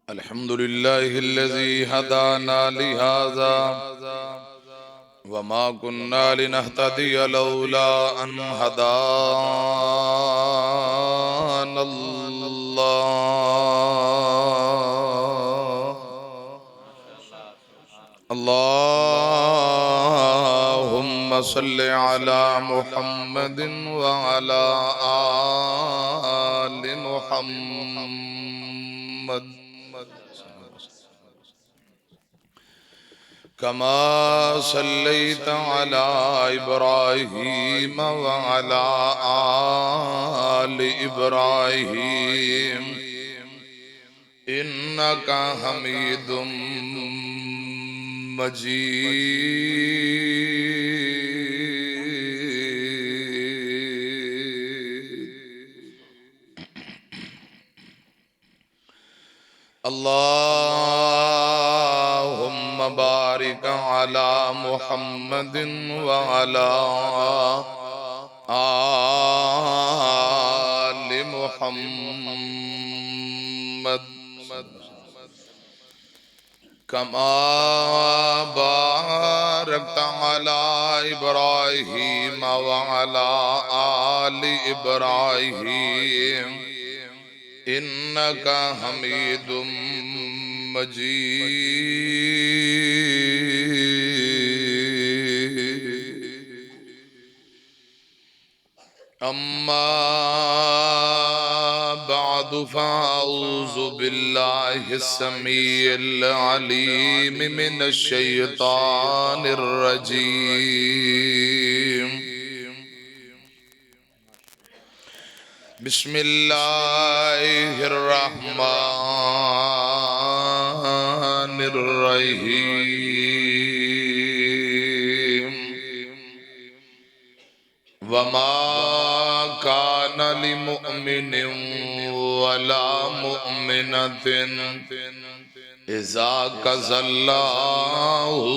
अल्हम्दुलिल्लाहिल्लज़ी हदाना लिहाज़ा वमा कुन्ना लिनहतदिय लौला अन हदानल्लाह। अल्लाहुम्मा सल्लि अला मुहम्मदिन व अला आलि मुहम्मद कमा सल्लैता अला इब्राहीम व अला आलि इब्राहीम इन्नका हमीदुम मजीद। अल्लाहुम्मा बारिक अला मुहम्मदिन व अला आलि मुहम्मद कमा बारकता अला इब्राहीम व अला आलि इब्राहीम इन्नका हमीदुम मजीद। अम्मा बअदु फ़अऊज़ु बिल्लाहिस समीइल अलीम मिनश शैतानिर रजीम। बिस्मिल्लाहिर्रहमानिर्रहीम। वमा कान लिमुमिनिन वला मुमिनतिन इज़ा क़ज़ल्लाहु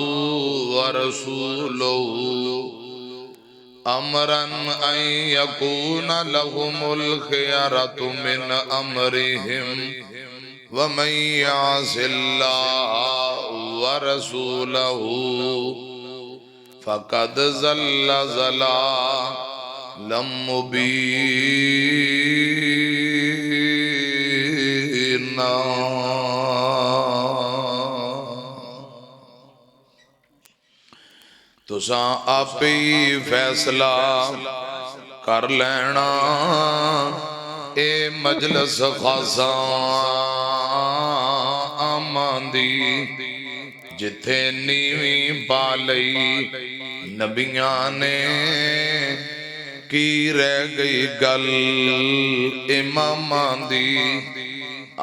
व रसूलुहु अमरन अन यकून लहुमुल खियरतु मिन अमरिहिम व मन यअसिल्लाह व रसूलहु फ़क़द ज़ल्ल ज़लालम मुबीना। तुसा आपे ही फैसला कर लेना ए मजलस खासा आमदी जिथे नीवी पा लई नबियां ने की रह गई गल इमामां दी।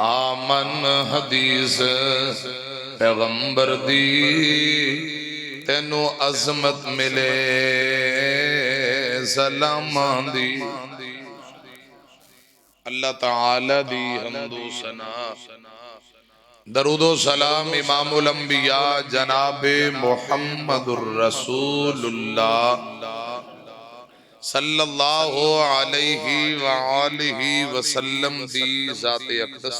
आमन हदीस पैगंबर दी तेनू अजमत मिले सलामां दी। अल्लाह ताला दी हम्दो सना दरूदो सलाम इमामुल अंबिया जनाबे मुहम्मदुर रसूलुल्लाह सल्लल्लाहु अलैहि व आलिहि वसल्लम दी ज़ाते अक़दस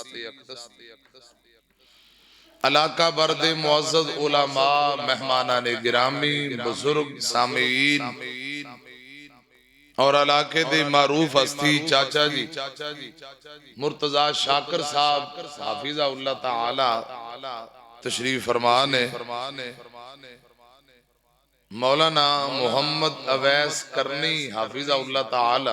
अलाका बर्दे मुअज़्ज़ज़ उलमा मेहमानाने गिरामी बुजुर्ग सामीन और इलाके दे मारूफ हस्ती चाचा जी मुर्तजा शाकर साहब हाफिज़हुल्लाह ताला तशरीफ फरमान है। मौलाना मोहम्मद अवैस करनी हाफिज़हुल्लाह ताला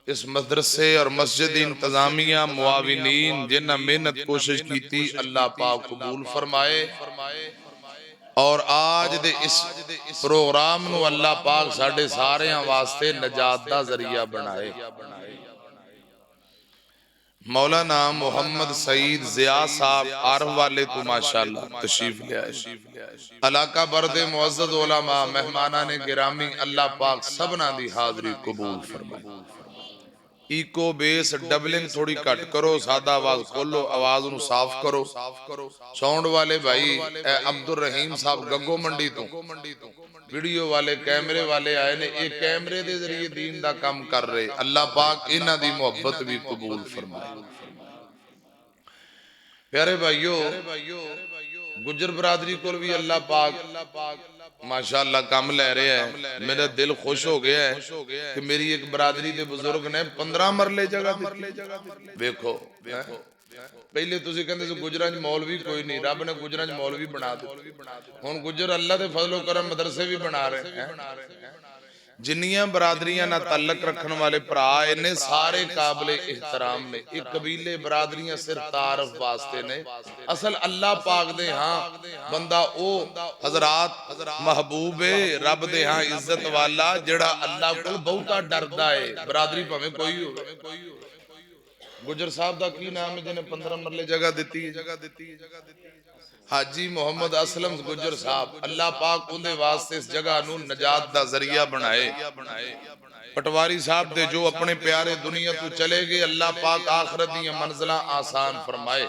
इस मदरसे और मस्जिद इंतजामिया मुआविनीन जिन्हें मेहनत कोशिश की थी अल्लाह पाक कबूल फरमाए। और आज दे इस प्रोग्राम नू अल्लाह पाक साडे सारियां वास्ते नजात दा जरिया बनाए। मौलाना मोहम्मद सईद ज़िया साहब आरव वाले तो माशाअल्लाह तशरीफ ले आए। इलाका बर्दे मुअज़्ज़ज़ उलमा मेहमानाने गिरामी अल्लाह पाक सबना दी हाज़री कबूल फरमाए। इको बेस डबलिंग थोड़ी कट करो, सादा आवाज खोलो, आवाज नू साफ करो। साउंड वाले भाई अब्दुल रहीम साहब गग्गो मंडी तो वीडियो वाले कैमरे वाले आए ने, एक कैमरे दे जरिए दीन दा काम कर रहे। अल्लाह पाक इन्हां दी मोहब्बत भी कबूल फरमाए। प्यारे भाइयों, गुजर बरादरी को भी अल्लाह पाक माशाअल्लाह कम लै रहा है। मेरा दिल खुश हो गया है कि मेरी एक बरादरी के बुजुर्ग ने 15 मरले जगह देखो। पहले तुसी कहंदे सी गुजरां च मौलवी कोई नहीं, रब ने गुजरां च मौलवी बना दिते। हुण गुजर अल्लाह के फजलो करम मदरसे भी बना रहे हैं। जिन्नियां बरादरियां ना तल्लक रखने वाले भरा इन्ने सारे काबिले एहतराम ने। एक कबीले बरादरियां सिर्फ तारफ वास्ते ने, असल अल्लाह पाक दे हां बंदा ओ हजरात महबूब है, रब दे हां इज्जत वाला जेड़ा अल्लाह कोल बहुता डरदा है। बरादरी भावें कोई हो। गुजर साहब दा की नाम है जिन्हें 15 मरले जगह दी है? हाजी मोहम्मद असलम गुजर साहब। अल्लाह पाक उनके वास्ते इस जगह नू नजात दा जरिया बनाए। पटवारी साहब दे जो अपने प्यारे दुनिया तू चले गए, अल्लाह पाक आखरत दी मंजिलां आसान फरमाए।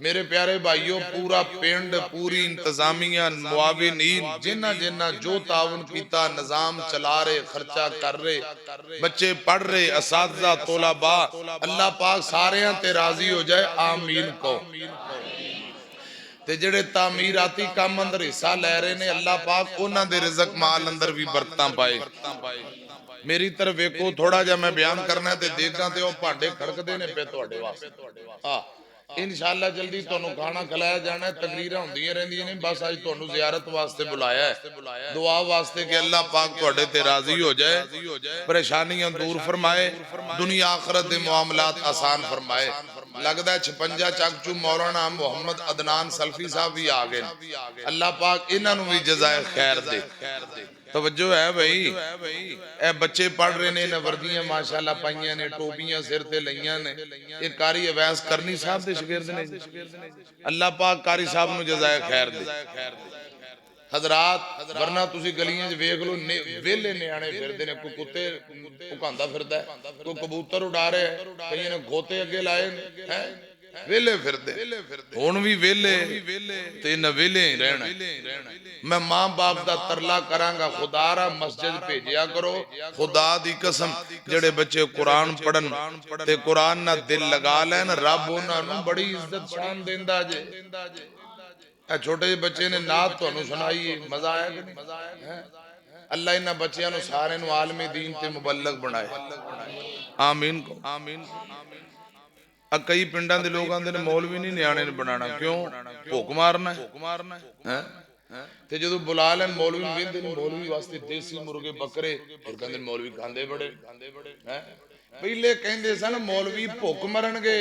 मेरे प्यारे भाइयों, पूरा पिंड, पूरी इंतजामिया, मुआविनीन जिन्ना जिन्ना जो ताउन कीता, निजाम चला रहे, खर्चा कर रहे, बच्चे पढ़ रहे, असातिज़ा तोलाबा, अल्लाह पाक सारियां ते राजी हो जाए, आमीन को। ते जेड़े तामीराती काम अंदर हिस्सा लै रहे ने, अल्लाह पाक उन्हां दे रिज़क माल अंदर भी बरकतां पाए। मेरी तरफ वेखो, थोड़ा जा मैं बयान करना है ते देखा ते ओ भांडे खड़कदे ने पे तुहाडे वास्ते। हां, इंशाअल्लाह जल्दी तुहानू खाना खिलाया जाना है। तकरीरां होंदियां रहंदियां ने, बस अज तुहानू ज़ियारत वास्ते बुलाया है, दुआ वास्ते कि अल्लाह पाक तुहाडे ते राजी हो जाए, परेशानियां दूर फरमाए, दुनिया आखिरत दे मामलात आसान फरमाए। लगदा है 56 चक चू मौलाना मोहम्मद अदनान सल्फी साहब भी आ गए। अल्लाह पाक इन्हां नू भी जज़ाए खैर दे। तवज्जो है भाई, ए बच्चे पढ़ रहे ने, इन्हां वर्दियां माशाअल्लाह पाइयां ने, टोपियां सिर ते लईयां ने। ये कारी अवैस करनी साहब दे शागिर्द ने। अल्लाह पाक कारी साहब नू जज़ाए खैर दे। हजरात, वरना तुसी गलियां च वेख लो, वेले न्याणे फिरदे ने, कोई कुत्ते भुकांदा फिरदा है, कोई कबूतर उड़ा रहा है, कईयां ने गोते अगे लाए हैं, वेले फिरदे। हुण भी वेले ते इन्हां वेले ही रहना। मैं मां बाप दा तरला करांगा, खुदारा मस्जिद भेजिया करो। खुदा दी कसम, जेड़े बच्चे कुरान पढ़न ते कुरान नाल दिल लगा लैन, रब उन्हां नू बड़ी इज्जत शान देंदा जे। छोटे जे बच्चे ने नात तुहानू सुनाई, मजा आया कि नहीं? अल्लाह इन्हां बच्चियां नू सारे नू आलमे दीन ते मुबल्लग बनाए। आमीन को। कई पिंडां दे लोग आंदे ने मौलवी नहीं न्याणे ने बनाना, क्यों? भुख मारना है। ते जदों बुला लैन मौलवी नू, वेंदे नहीं मौलवी वास्ते देसी मुर्गे बकरे, फिर कहंदे मौलवी खांदे बड़े हैं। पहले कहंदे सन मौलवी भुख मरनगे,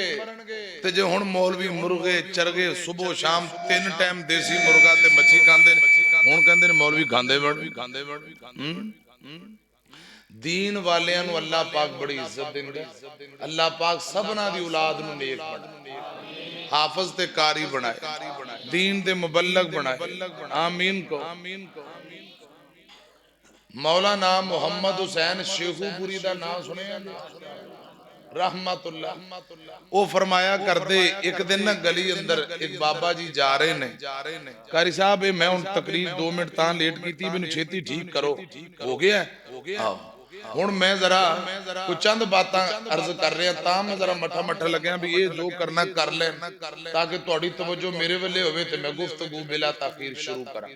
ते जे हुण मौलवी मुर्गे चरगे सुबह शाम 3 टाइम देसी मुर्गा ते मच्छी खांदे ने, हुण कहंदे ने मौलवी खांदे बड़े। दीन वालियां नू अल्लाह पाक बड़ी इज्जत दिंदा। अल्लाह पाक सबना दी औलाद नू नेक बनाए, हाफिज ते कारी बनाए, दीन दे मुबल्लग बनाए। आमीन को। मौलाना मोहम्मद हुसैन शेखूपुरी दा नाम सुनिया रहमतुल्लाह। वो फरमाया करदे, एक दिन ना गली अंदर एक बाबा जी जा रहे ने, कारी साहब मैं हुण तकरीर 2 मिनट तां लेट कीती, मैनू छेती ठीक करो। हो गया हुण मैं जरा कुछ चंद बातां अर्ज कर रहा, तां मैं जरा मठा मठा लग्या भी ये जो करना कर लैन, ताकि तुहाडी तवज्जो मेरे वल्ले होवे ते मैं गुफ्तगू बिला ताखीर शुरू करा।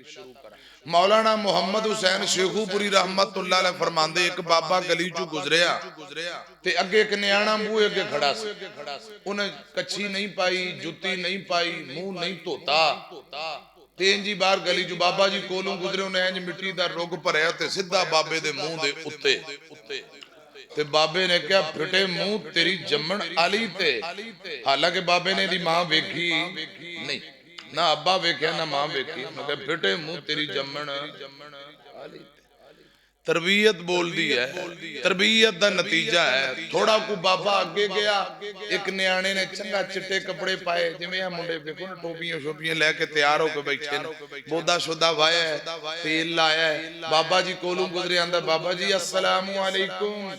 मौलाना मोहम्मद हुसैन शेखूपुरी रहमतुल्लाह अलैह फरमांदे, एक बाबा गली चू गुजरिया ते अगे एक न्याणा बूहे अगे खड़ा सी। उन्हें कच्छी नहीं पाई, जुत्ती नहीं पाई, मुंह नहीं धोता, ते इंज ही बाहर गली चू बाबा जी कोलों गुजरे, उन्हें इंज मिट्टी दा रुग भरिया ते सीधा बाबे दे मुंह दे उत्ते। ते बाबे ने कहा, फिटे मुंह तेरी जम्मन आली ते। हालांकि बाबे ने दी मां वेखी नहीं, ना अब्बा वेख्या ना मां वेखी, मैं फिटे मुंह तेरी जम्मन आली। तरबियत बोल दी है, तरबियत दा नतीजा है। थोड़ा को बाबा अगे गया, एक न्याणे ने चंगा चिट्टे कपड़े पाए, जिवें आ मुंडे देखो ना टोपियां शोपियां लेके तैयार होके बैठे ने, बोदा शोदा वाया है, तेल लाया है। बाबा जी कोलों गुजरे, आंदा बाबा जी अस्सलामु अलैकुम।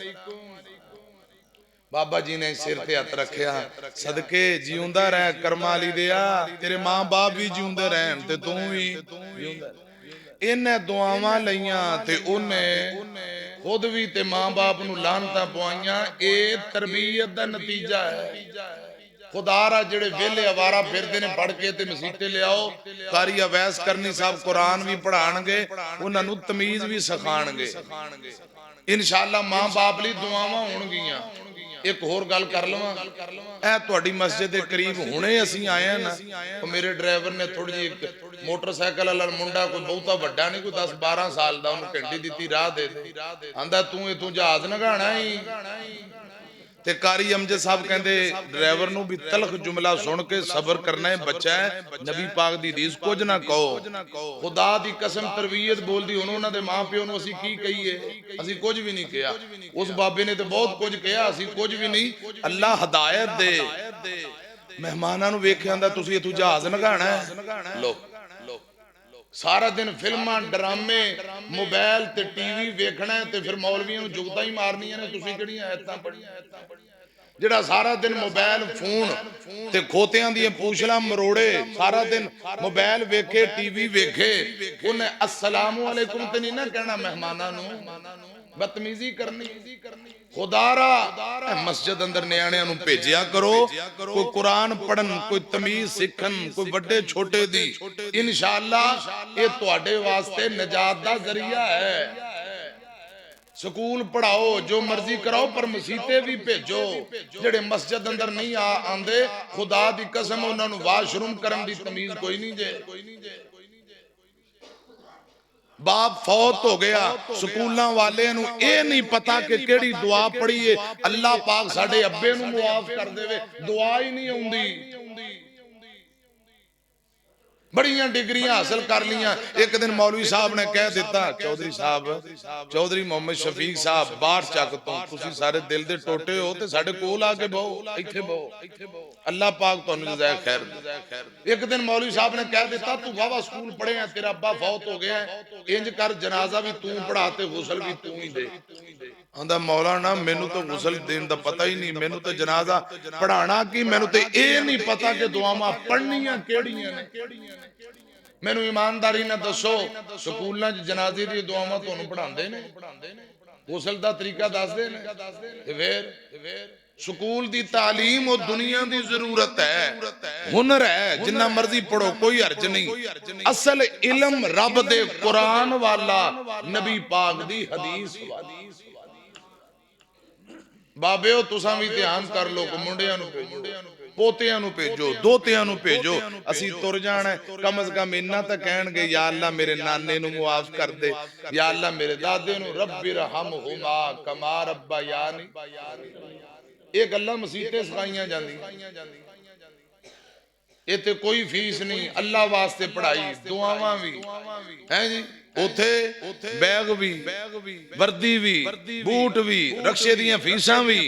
बाबा जी ने सिर ते हथ रखिया, सदके जिउंदा रह कर्मा ली दिया, तेरे मां बाप भी जिउंदे रहन ते तू भी जिउंदा। इन्हें दुआवां लईयां ते उन्ने खुद भी ते मां बाप नू लानतां पवाइयां। ए तरबियत दा नतीजा है। खुदारा जेड़े वेले अवारा फिरदे ने पढ़ के ते मसीते ले आओ कारी अवैस करनी साहब कुरान भी पढ़ाणगे उन्हां नूं तमीज भी सिखाणगे इंशाअल्लाह मां बाप लई दुआवां होणगीਆਂ एक होर गल कर लवां ए तुहाडी मस्जिद दे करीब हुणे असीं आए हैं ना तो मेरे ड्राइवर ने थोड़ी जी एक मोटरसाइकिल वाला मुंडा कोई बहुता वड्डा नहीं कोई 10-12 साल दा उन्हें घंटी दी राह दे आंदा तू जहाज नगाना ही ते कारी अमजद साहब कहते ड्राइवर नूं भी तलख जुमला सुन के सबर करना है बच्चा है नबी पाक दी हदीस कुछ ना कहो खुदा दी कसम तरबियत बोलदी हुण उन्हां दे मां प्यो नूं असीं की कहीए असीं कुछ भी नहीं कहा उस बाबे ने तो बहुत कुछ कहा असीं कुछ भी नहीं अल्लाह हदायत दे मेहमानां नूं वेख के आंदा तुसीं इथों जहाज नगाना है लो सारा दिन फिल्मां ड्रामे मोबाइल ते टीवी वेखना है ते फिर मौलवियों नूं जुगतां ही मारनियां ने तुसीं किहड़ियां आयतां पढ़ियां जेड़ा सारा दिन मोबाइल फोन ते खोतियां दी पूछला मरोड़े सारा दिन मोबाइल वेखे टीवी वेखे उन्हें अस्सलामु अलैकुम ते नहीं ना कहना मेहमानां नूं बदतमीजी करनी खुदारा मस्जिद अंदर न्याणियां नूं भेजिया करो कोई कुरान पढ़न कोई तमीज सीखन कोई बड़े छोटे दी इंशाअल्लाह ये तुहाडे वास्ते निजात दा जरिया है स्कूल पढ़ाओ जो मर्जी कराओ पर मसीते भी भेजो जेड़े मस्जिद अंदर नहीं आंदे खुदा दी कसम उन्हां नूं वाशरूम करन दी तमीज कोई नहीं जे बाप फौत हो गया स्कूलों वाले नूं ये नहीं पता कि केड़ी दुआ पढ़ीए अल्लाह पाक साडे अब्बे नूं मुआफ कर देवे दुआ ही नहीं आउंदी बड़ियां डिग्रियां हासिल कर लियां एक दिन मौलवी साहब ने कह दिता चौधरी मोहम्मद शफीक साहब बाहर चक तो तुसीं सारे दिल दे टोटे हो ते साडे कोल आके बहो इत्थे बहो अल्लाह पाक तुहानूं जज़ाए खैर एक दिन मौलवी साहब ने कह दिता तू वावा स्कूल पढ़े है तेरा अब्बा फौत हो गया है इंज कर जनाजा भी तू पढ़ा ते गुसल भी तू ही दे आंदा मौलाना मैनू तो गुसल देने का पता ही नहीं मैनू तो जनाजा पढ़ाना की मैनू तो यह नहीं पता कि दुआवां पढ़नियां केड़ियां ने मैनू ईमानदारी ना दसो स्कूलों च जनाजे दी दुआवां तुहानूं पढ़ांदे ने गुसल दा तरीका दसदे ने ते फिर स्कूल दी तालीम और दुनिया दी जरूरत है हुनर है जिन्ना मर्जी पढ़ो कोई हर्ज नहीं असल इल्म रब दे कुरान वाला नबी पाक दी हदीस वाला बाबे तुसां भी ध्यान कर लो मुंडियां नूं भेजो पोतियां नूं भेजो दोतियां नूं भेजो असीं तुर जाना कम अज कम इन्ना तां कहणगे या अल्लाह मेरे नाने नूं मुआफ कर दे या अल्लाह मेरे दादे नूं रब्बि रहमहुमा कमा रब्बयानी ये गल्लां मसीते सिखाईयां जांदियां इत्थे कोई फीस नहीं अल्लाह वास्ते पढ़ाई दुआवां भी हैं जी उथे बैग भी वर्दी भी बूट भी रक्शे दियां फीसां भी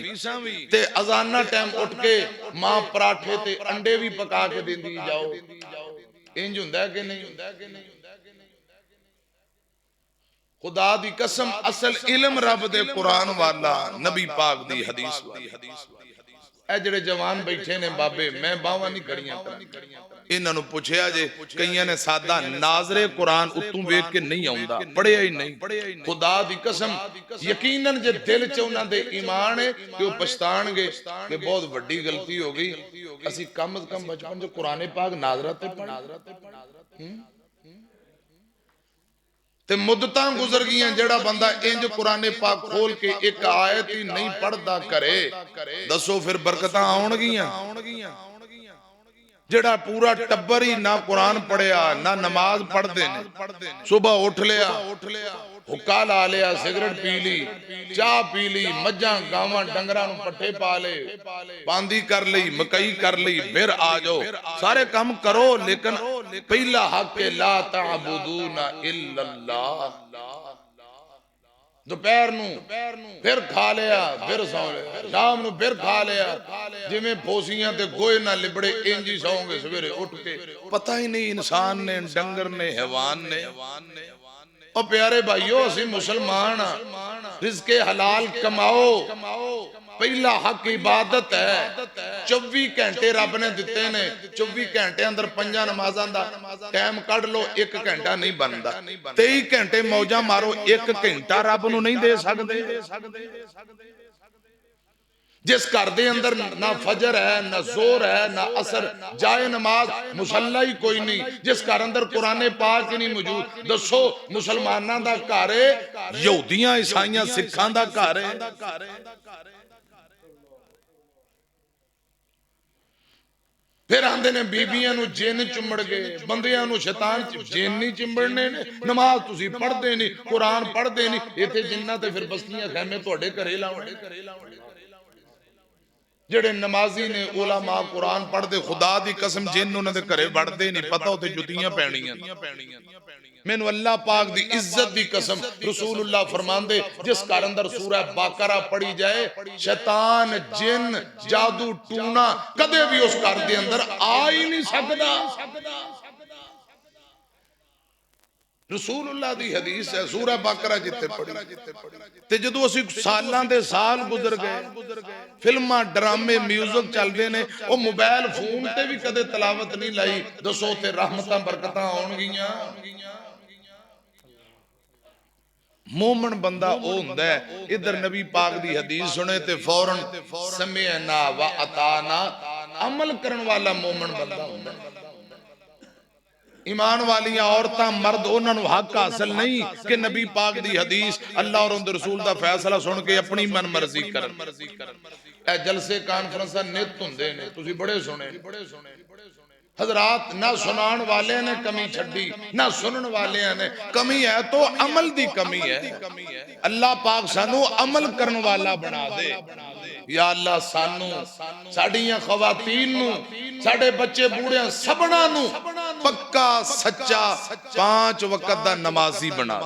ते अजाना टाइम उठ के मां पराठे ते अंडे भी पका के देंदी जाओ इंज हुंदा कि नहीं खुदा दी कसम असल इल्म रब दे कुरान वाला नबी पाक दी हदीस वाली ए जेड़े जवान बैठे ने बाबे मैं बावां नहीं खड़ियां इन्हां नूं पुछया जे कईयां ने सादा नाज़रे कुरान उत्तों वेख के नहीं आउंदा पढ़िया ही नहीं खुदा दी कसम यकीनन जे दिल च उन्हां दे ईमान है कि वो पछताणगे कि बहुत वड्डी गलती हो गई असीं कम अज कम बचपन च कुरान पाक नाज़रा ते पढ़ ते मुद्दतां गुजर गईयां जेड़ा बंदा इंज कुरान पाक खोल के एक आयत ही नहीं पढ़दा करे दसो फिर बरकतां आउणगीयां जेड़ा पूरा टब्बर ही ना कुरान पढ़िया ना नमाज पढ़ते ने सुबह उठ लिया हुक्का ला लिया सिगरेट पी ली चाह पी ली मज्जां गावां डंगरां नूं पट्ठे पा ले पांदी कर ली मकई कर ली फिर आ जाओ सारे काम करो लेकिन पहला हक ला ताबुदूना इल्लल्लाह दोपहर नूं फिर खा लिया फिर सौ लिया शाम नूं फिर खा लिया जिवें फोसियां ते गोए ना लिबड़े इंज ही सौंगे सवेरे उठ के पता ही नहीं इंसान ने डंगर ने हैवान ने ओ प्यारे भाइयों असीं मुसलमान रिज़्क़े हलाल कमाओ पहला हक इबादत है 24 घंटे रब ने दिते ने 24 घंटे अंदर 5 नमाज़ां दा टाइम कढ लो 1 घंटा नहीं बनता 23 घंटे मौजा मारो 1 घंटा रब नूं नहीं दे सकदे जिस घर दे अंदर ना फजर है, ना जोर है, ना असर, जाए नमाज, मुसल्ला ही कोई नहीं, जिस घर अंदर कुरान पाक ही नहीं मौजूद, दसो मुसलमाना दा घर है, यहूदियां ईसाइयां सिखां दा घर है। फिर आंदे ने बीबियां नूं जिन चिंबड़ गए, बंदियां नूं शैतान जिन नहीं चिंबड़ने ने, नमाज तुसीं पढ़दे नहीं, कुरान पढ़दे नहीं, इत्थे जिन्ना ते फिर बस्तियां खैमे तुहाडे घरे लावणे। जेड़े नमाजी ने उलमा कुरान पढ़ते, खुदा दी कसम जिन उन्हां दे घरे वड़दे नहीं, पता उत्थे जुतियां पैणियां। मैनू अल्लाह पाक दी इज्जत दी कसम, रसूलुल्लाह फरमांदे जिस घर अंदर सूरह बकरा पढ़ी जाए, शैतान जिन जादू टूना कदे भी उस घर दे अंदर आ ही नहीं सकदा। रसूलुल्लाह दी हदीस है, सूरह बकरा जिथे पढ़ी ते जदों असीं सालां दे साल गुजर गए, फिल्मां ड्रामे म्यूजिक चलदे ने, ओ मोबाइल फोन ते भी कदे तलावत नहीं लाई, दसो ते रहमतां बरकतां आउणगीआं। मोमन बंदा ओ हुंदा है, इधर नबी पाक दी हदीस सुने ते फौरन समिअना व अताना अमल करन वाला मोमन बंदा हुंदा है। ईमान वालियां औरतां मर्द उन्होंने हक हासिल नहीं कि नबी पाक दी हदीस, अल्लाह और उनके रसूल दा फैसला सुन के अपनी मन मर्जी करन। ए जलसे कॉन्फ्रेंस नित हुंदे ने, तुसीं बड़े सुने हजरात, ना सुनान वाले ने कमी छड्डी, ना सुनन वाले ने कमी है, तो अमल दी कमी है। अल्लाह पाक सानू अमल करन वाला बना दे। या अल्लाह सानू, साडियां खवातीन नू, साडे बच्चे बूढ़ियां सबना नू पक्का सच्चा 5 वक्त दा नमाजी बना।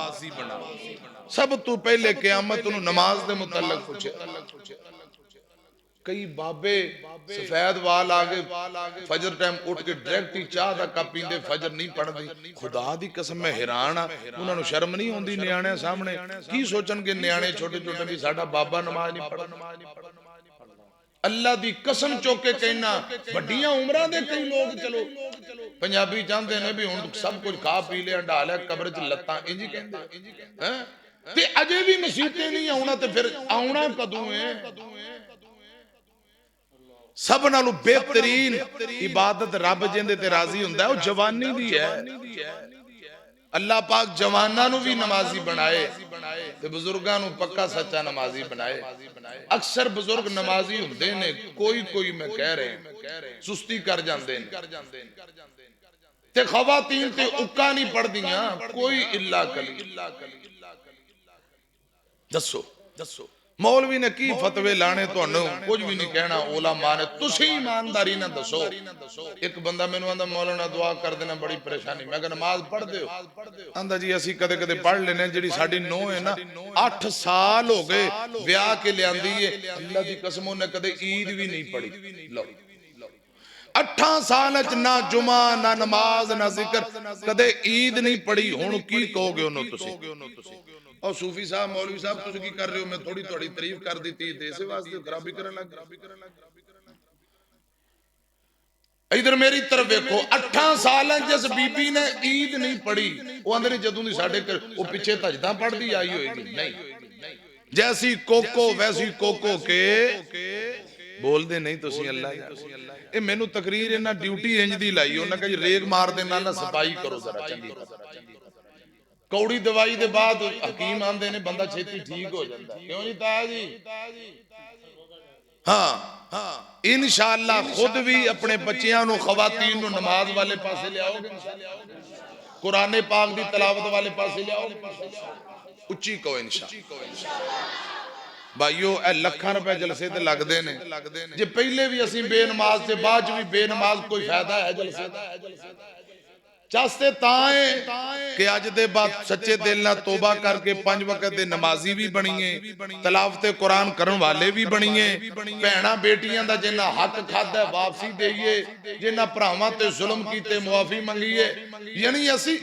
सब तू पहले क़यामत नू नमाज दे मुतल्लक पूछे। कई बाबे सफेद वाल आ गए, फजर टाइम उठ के डायरेक्ट ही चाह दा कप पींदे, फजर नहीं पढ़दे। खुदा दी कसम मैं हैरान हां, उन्हां नूं शर्म नहीं आउंदी नियाणियां सामने की सोचणगे, नियाणे छोटे छोटे भी साडा बाबा नमाज नहीं पढ़दा। अल्लाह दी कसम चुक के कहना, वड्डियां उमरां दे कई लोग, चलो पंजाबी चाहते ने भी हुण सब कुछ खा पी लिया, ढा लिया, कब्र च लत्तां इंज ही कहंदे हैं, ते अजे भी मसीते नहीं आउणा, ते फिर आउणा कदों है? सब नालों बेहतरीन इबादत रब जिंदे ते राजी हुंदा है, वो जवानी दी है। अल्लाह पाक जवाना नू भी नमाजी बनाए ते बुजुर्गां नू पक्का सच्चा नमाजी बनाए। अक्सर बुजुर्ग नमाजी हुंदे ने, कोई कोई मैं कह रहे सुस्ती कर जांदे ने, ते खवातीन ते उक्का नहीं पढ़दियां, कोई इल्ला कली। दसो मौलवी ने की फतवे लाने, तुहानू कुछ भी नहीं कहना, उलमा ने, तुसीं ईमानदारी ना दसो। एक बंदा मैनू आंदा मौलाना दुआ कर देना, बड़ी परेशानी। मैं कहा नमाज पढ़दे हो? आंदा जी असीं कदे कदे पढ़ लेने, जिहड़ी साडी नूंह है ना 8 साल हो गए ब्याह के लियांदी है, अल्लाह दी कसम उन्हें कदे ईद भी नहीं पढ़ी। लो 8 साल च ना जुमा, ना नमाज, ना जिक्र, कदे ईद नहीं पढ़ी। हुण की कहोगे उन्होंने तुसीं? और सूफी साहब, मौलवी साहब तुसीं की कर रहे हो? मैं थोड़ी थोड़ी तारीफ कर दी थी, इस वास्ते खराबी करन लग। इधर मेरी तरफ देखो, 8 साल जिस बीबी ने ईद नहीं पढ़ी, वो आंदे ने जदों दी साडे घर वो पिछे तजदा पढ़दी आई होएगी। नहीं, जैसी कोको वैसी कोको के बोलदे नहीं तुसीं। अल्लाह ये मैनू तकरीर इन्हां ड्यूटी इंज दी लाई, उन्हां कहा जी रेग मार दे ना सफाई करो जरा चंगी तरह। कौड़ी दवाई दे बाद हकीम आंदे ने बंदा छेती ठीक हो जाता है, क्यों जी ताया जी? हाँ इंशाअल्लाह खुद भी अपने बच्चियां नू, खवातीन नू नमाज वाले पासे ले आओगे, कुरान पाक दी तलावत वाले पासे ले आओगे, उच्ची कहो इंशाअल्लाह। भाईओ ए लाखां रुपए जलसे ते लगदे ने, जे पहले भी असीं बेनमाज ते बाद भी बेनमाज, कोई फायदा है जलसे दा? चास्ते ताए कि अज दे बाद सच्चे दिल नाल तौबा करके 5 वक्त दे नमाजी भी बणीए, तलावते कुरान करन वाले भी बणीए, भैणा बेटियां दा जिन्ना हक खादा वापसी देईए, जिन्ना भरावां ते जुल्म कीते मुआफी मंगीए, यानी असी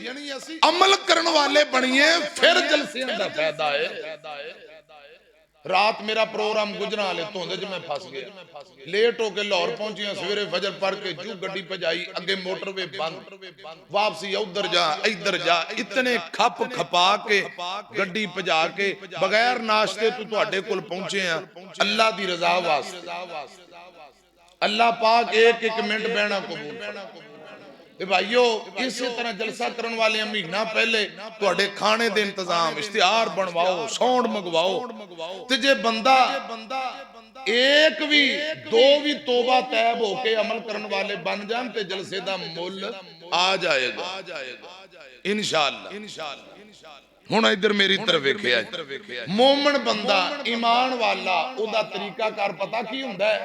अमल करन वाले बणीए, फिर जलसियां दा फायदा है। रात मेरा प्रोग्राम गुजरा वाले धुंध च मैं फस गया, लेट होके लाहौर पहुंची, सवेरे फजर पढ़ के जू गड्डी भजाई, अगे मोटरवे बंद, वापसी उधर जा इधर जा, इतने खप खपा के गड्डी भजा के बगैर नाश्ते तो तुहाडे कोल पहुंचे हैं अल्लाह दी रजा वास्ते। अल्लाह पाक एक एक मिनट बहना कबूल करे। भाइयों इसी तरह जलसा करने वाले महीना पहले तुहाडे खाने दे इंतजाम इश्तिहार बनवाओ, साउंड मंगवाओ, ते जे बंदा एक भी दो भी तौबा तैब होके अमल करने वाले बन जान ते जलसे दा मुल आ जाएगा इंशाअल्लाह। हुण इधर मेरी तरफ वेखिया, मोमन बंदा ईमान वाला ओदा तरीका कार पता की हुंदा है?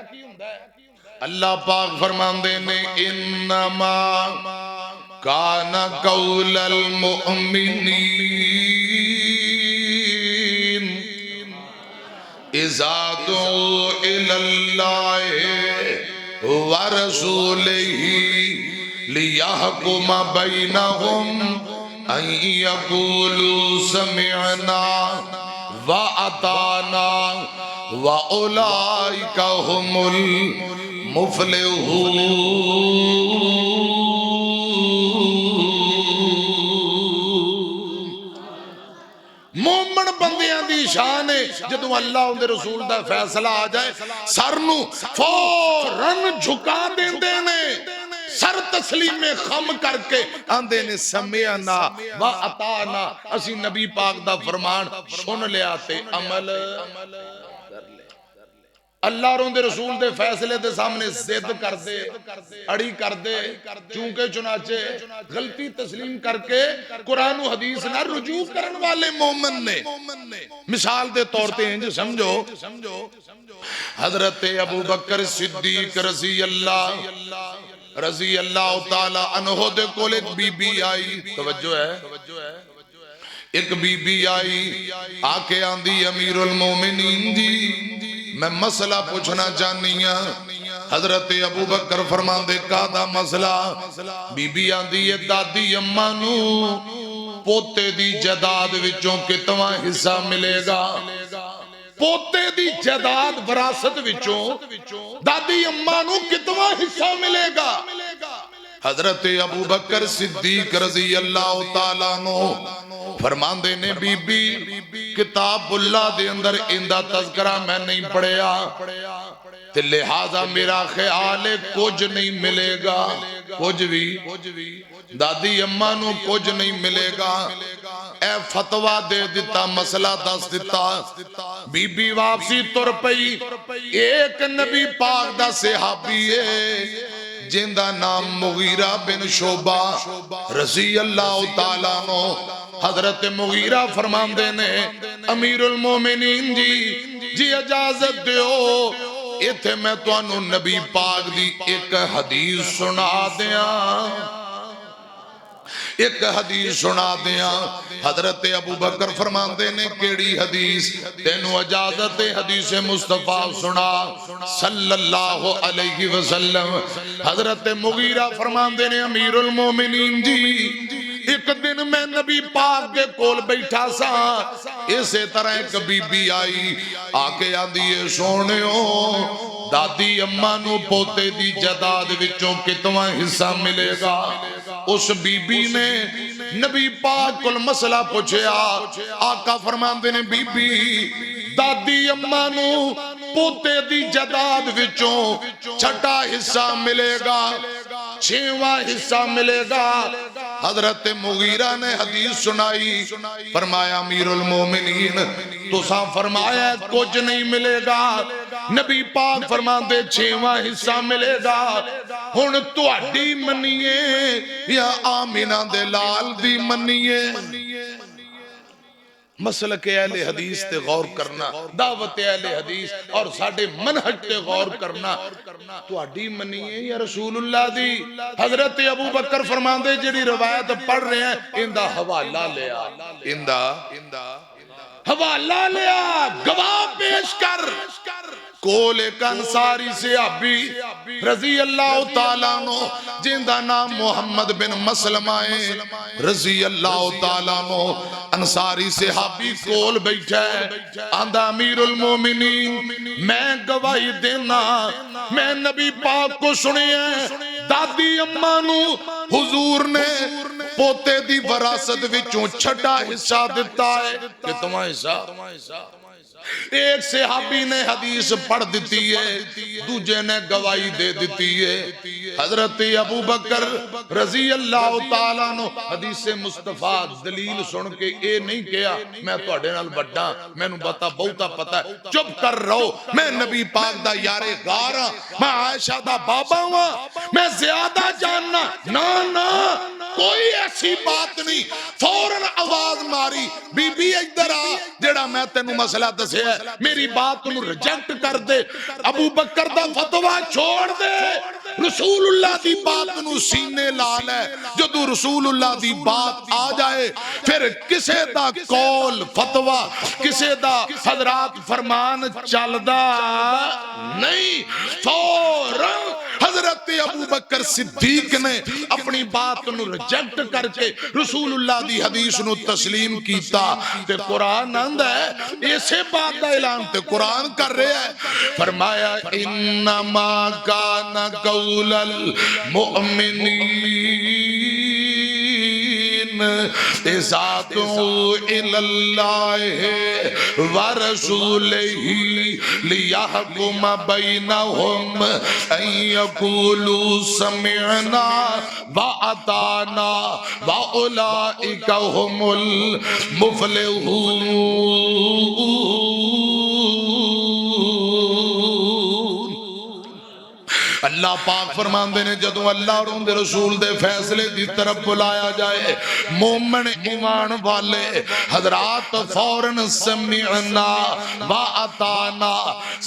अल्लाह पाक फरमांदे ने इन्नमा काना कौलल मुमिनीन इज़ा दुऊ इलल्लाहि व रसूलिही लियहकुम बैनहुम अन यक़ूलू समिअना व अताना व उलाइका हुमुल मुफलिहून। मोमन बंदियां दी शान है जदों अल्लाह उनके रसूल दा फैसला आ जाए सर नू फौरन झुका देंदे ने, सर तस्लीमे खम करके आंदे ने समिअना व अताना, असी नबी पाक दा फरमान सुन लिया ते अमल कर ले। अल्लाह और उनके रसूल दे फैसले दे सामने जिद कर दे, अड़ी कर दे, चूंके चुनाचे गलती तस्लीम करके कुरान और हदीस ना रुजू करने वाले मोमन ने। मिसाल दे तौर पे इंज समझो, हजरत अबू बकर सिद्दीक रजी अल्लाह तआला अन्हु दे कोल एक बीबी आई, तवज्जो है, एक बीबी आई आके आंदी अमीरुल मोमिनीन जी मैं मसला पूछना चाहनी हां। हजरत अबू बकर फरमांदे कादा मसला? बीबी आंदी है दादी अम्मा नू पोते दी जायदाद विचों कितना हिस्सा मिलेगा? पोते दी जायदाद विरासत विचों दादी अम्मा नू कितना हिस्सा मिलेगा? हजरत अबू बकर सिद्दीक रजी अल्लाह तआला नो फरमांदे ने बीबी किताबुल्लाह दे अंदर इंदा तज़किरा मैं नहीं पढ़िया ते लिहाजा मेरा ख्याल है कुछ नहीं मिलेगा, कुछ भी दादी अम्मा नू कुछ नहीं मिलेगा। ए फतवा दे दिता, मसला दस दिता, बीबी वापसी तुर पई। एक नबी पाक दा सहाबी है जिंदा नाम मुगीरा बिन शोबा रजी अल्लाह तआला नो। हजरत मुगीरा फरमांदे ने अमीरुल मोमिनीन जी इजाजत दियो इथे मैं तुहानू नबी पाक दी एक हदीस सुना दिया, एक हदीस सुना दिया। हजरत अबू बकर फरमांदे ने केड़ी हदीस? तेनू इजाजत है हदीस मुस्तफा सुना सल्लल्लाहु अलैहि वसल्लम। हजरत मुगीरा फरमांदे ने अमीरुल मोमिनीन जी एक दिन मैं नबी पाक के कोल बैठा सा, इसे तरह एक बीबी आई आके आंदी है सोनियो दादी अम्मा नू पोते दी जायदाद विचों कितना हिस्सा मिलेगा? उस बीबी ने नबी पाक को मसला पूछया। आका फरमांदे ने बीबी दादी अम्मा नू पोते दी जायदाद विचों छठा हिस्सा मिलेगा, छेवां हिस्सा मिलेगा। हजरत मुगीरा ने हदीस सुनाई, फरमाया अमीरुल मोमिनीन तुसा फरमाया कुछ नहीं मिलेगा, नबी पाक फरमाते छेवां हिस्सा मिलेगा। हुण तुहाडी मन्निए या आमिना दे लाल दी मन्निए? मसलक अहले हदीस ते गौर करना, दावत अहले हदीस और साडे मनहज ते गौर करना। तुहाडी मन्निए या रसूलुल्लाह दी? हजरत अबू बकर फरमांदे जेड़ी रवायत पढ़ रहे हैं इंदा हवाला लिया, इंदा हवाला लिया, गवाह पेश कर। कोल एक अंसारी सहाबी रजी अल्लाह तआला नो जिंदा नाम मोहम्मद बिन मसलमा है रजी अल्लाह तआला नो अंसारी सहाबी कोल बैठा है आंदा अमीरुल मोमिनीन मैं गवाही देना मैं नबी पाक को सुनिया दादी अम्मा नू हुजूर ने पोते दी विरासत विचों छठा हिस्सा दिता है कि तुम्हारा हिस्सा एक सहाबी ने हदीस पढ़ दी है दूजे ने गवाही दे दी है हजरत अबू बकर रजी अल्लाह तआला नो हदीस मुस्तफा दलील सुन के ये नहीं कहा मैं तुहाडे नाल वड्डा मैनू पता बहुता पता है चुप कर रहो मैं नबी पाक दा यारे गार हां मैं आयशा दा बाबा हां मैं ज्यादा जानना ना ना कोई ऐसी बात नहीं फौरन आवाज मारी बीबी इधर आ जेड़ा मैं तेनू मसला दसिया मेरी बात नू रिजेक्ट कर दे अबू बकर दा फतवा छोड़ दे रसूलुल्लाह दी बात नू सीने ला ले जदों रसूलुल्लाह दी बात आ जाए फिर किसे दा कौल फतवा किसे दा हजरात फरमान चलदा नहीं फौरन हजरत अबू बकर सिद्दीक ने अपनी बात नू रिजेक्ट करके रसूलुल्लाह दी हदीस नू तस्लीम कीता ते कुरान आंदा है इसे बात दा ऐलान ते कुरान कर रहा है फरमाया इन्नमा काना कौलल मुमिनीन इज़ातु इल्लल्लाहि व रसूलिही लियहकुम बैनहुम अन यक़ूलू समिअना व अताना व उलाइका हुमुल मुफ़लिहून। अल्लाह पाक फरमाते ने जदों अल्लाह और उनके रसूल दे फैसले की तरफ बुलाया जाए मोमिन ईमान वाले हजरात फौरन समिअना व अताना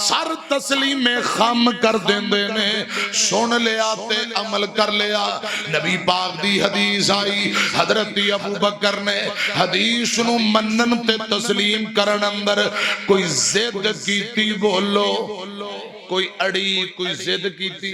सर तस्लीमे खम कर देंदे ने सुन लिया ते अमल कर लिया। नबी पाक दी हदीस आई हजरत अबू बकर ने हदीस नू मनन ते तस्लीम करन अंदर कोई जिद कीती बोलो कोई अड़ी कोई जिद कीती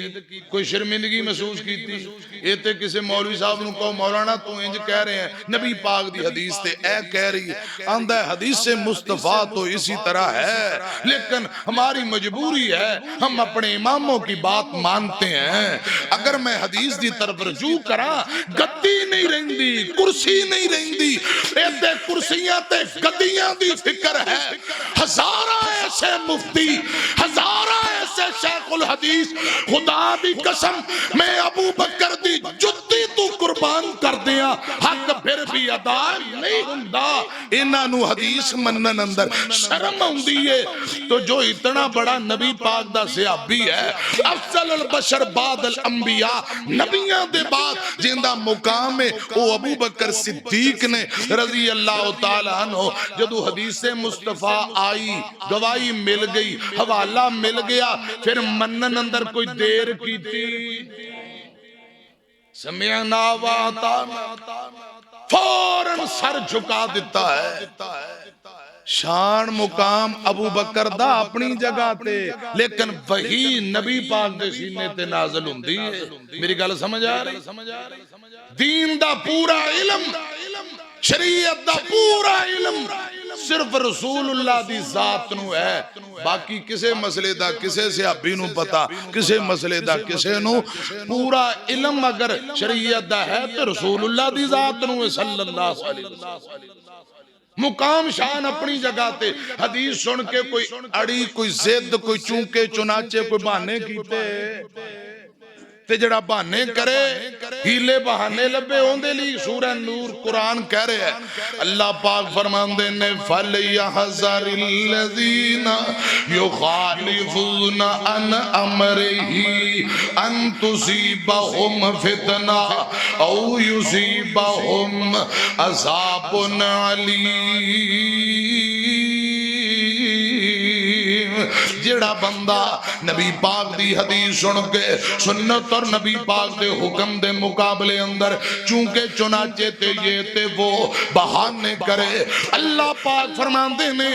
कोई शर्मिंदगी महसूस कीती ये ते किसी मौलवी साहब नू कहो मौलाना तू इंज कह रहे हैं नबी पाक दी हदीस ते ऐ कह रही है आंदा है हदीस से मुस्तफा तो इसी तरह है लेकिन हमारी मजबूरी है हम अपने इमामों की बात मानते हैं। अगर मैं हदीस दी तरफ रजू करा गद्दी नहीं रहिंदी कुर्सी नहीं रहिंदी इत्ते कुर्सियां ते गद्दियां दी फिक्र है। हजारा ऐसे मुफ्ती हजारा ऐसे शेखुल हदीस खुदा दी कसम मैं अबू बकर दी जुत्ती तू कुर्बान कर दिया हक फिर भी अदा नहीं हुंदा। इन्हां नू हदीस मनन अंदर शर्म आउंदी है तो जो इतना बड़ा नबी पाक दा सहाबी है अफजल बशर बादल अंबिया नबियां दे बाद जिंदा मुकाम है वो अबू बकर सिद्दीक ने रजी अल्लाह तआला अन्हु जदों हदीस मुस्तफा आई गवाही मिल गई हवाला मिल गया फिर मनन अंदर कोई देर की थी समिअना व अताना फौरन सर झुका देता है। शान मुकाम अबू बकर दा अपनी जगह ते लेकिन वही नबी पाक दे सीने ते नाज़िल हुंदी है। मेरी गल समझ आ रही दीन दा पूरा इल्म शरीयत दा पूरा इल्म सिर्फ रसूलुल्लाह दी जात नू है बाकी किसे मसले दा किसे सहाबी नू पता किसे मसले दा किसे नू पूरा इल्म अगर शरीयत दा है तो रसूलुल्लाह दी जात नू है सल्लल्लाहु अलैहि वसल्लम। मुकाम शान अपनी जगह ते हदीस सुन के कोई अड़ी कोई जिद कोई चूके चुनाचे कोई बहाने कीते ते जड़ा बहाने करे हीले बहाने लभे ओंदे लई सूरह नूर कुरान कह रहे है अल्लाह पाक फरमांदे ने फल यहज़रिल लज़ीना युखालिफूना अन अमरिही अन तुसीबहुम फितना औ युसीबहुम अज़ाबुन अलीम। जेड़ा बंदा नबी पाक दी हदीस सुन के सुन्नत और नबी पाक दे हुक्म दे मुकाबले अंदर चूंकि चुनाचे ते ये ते वो बहाने करे, अल्लाह पाक फरमांदे ने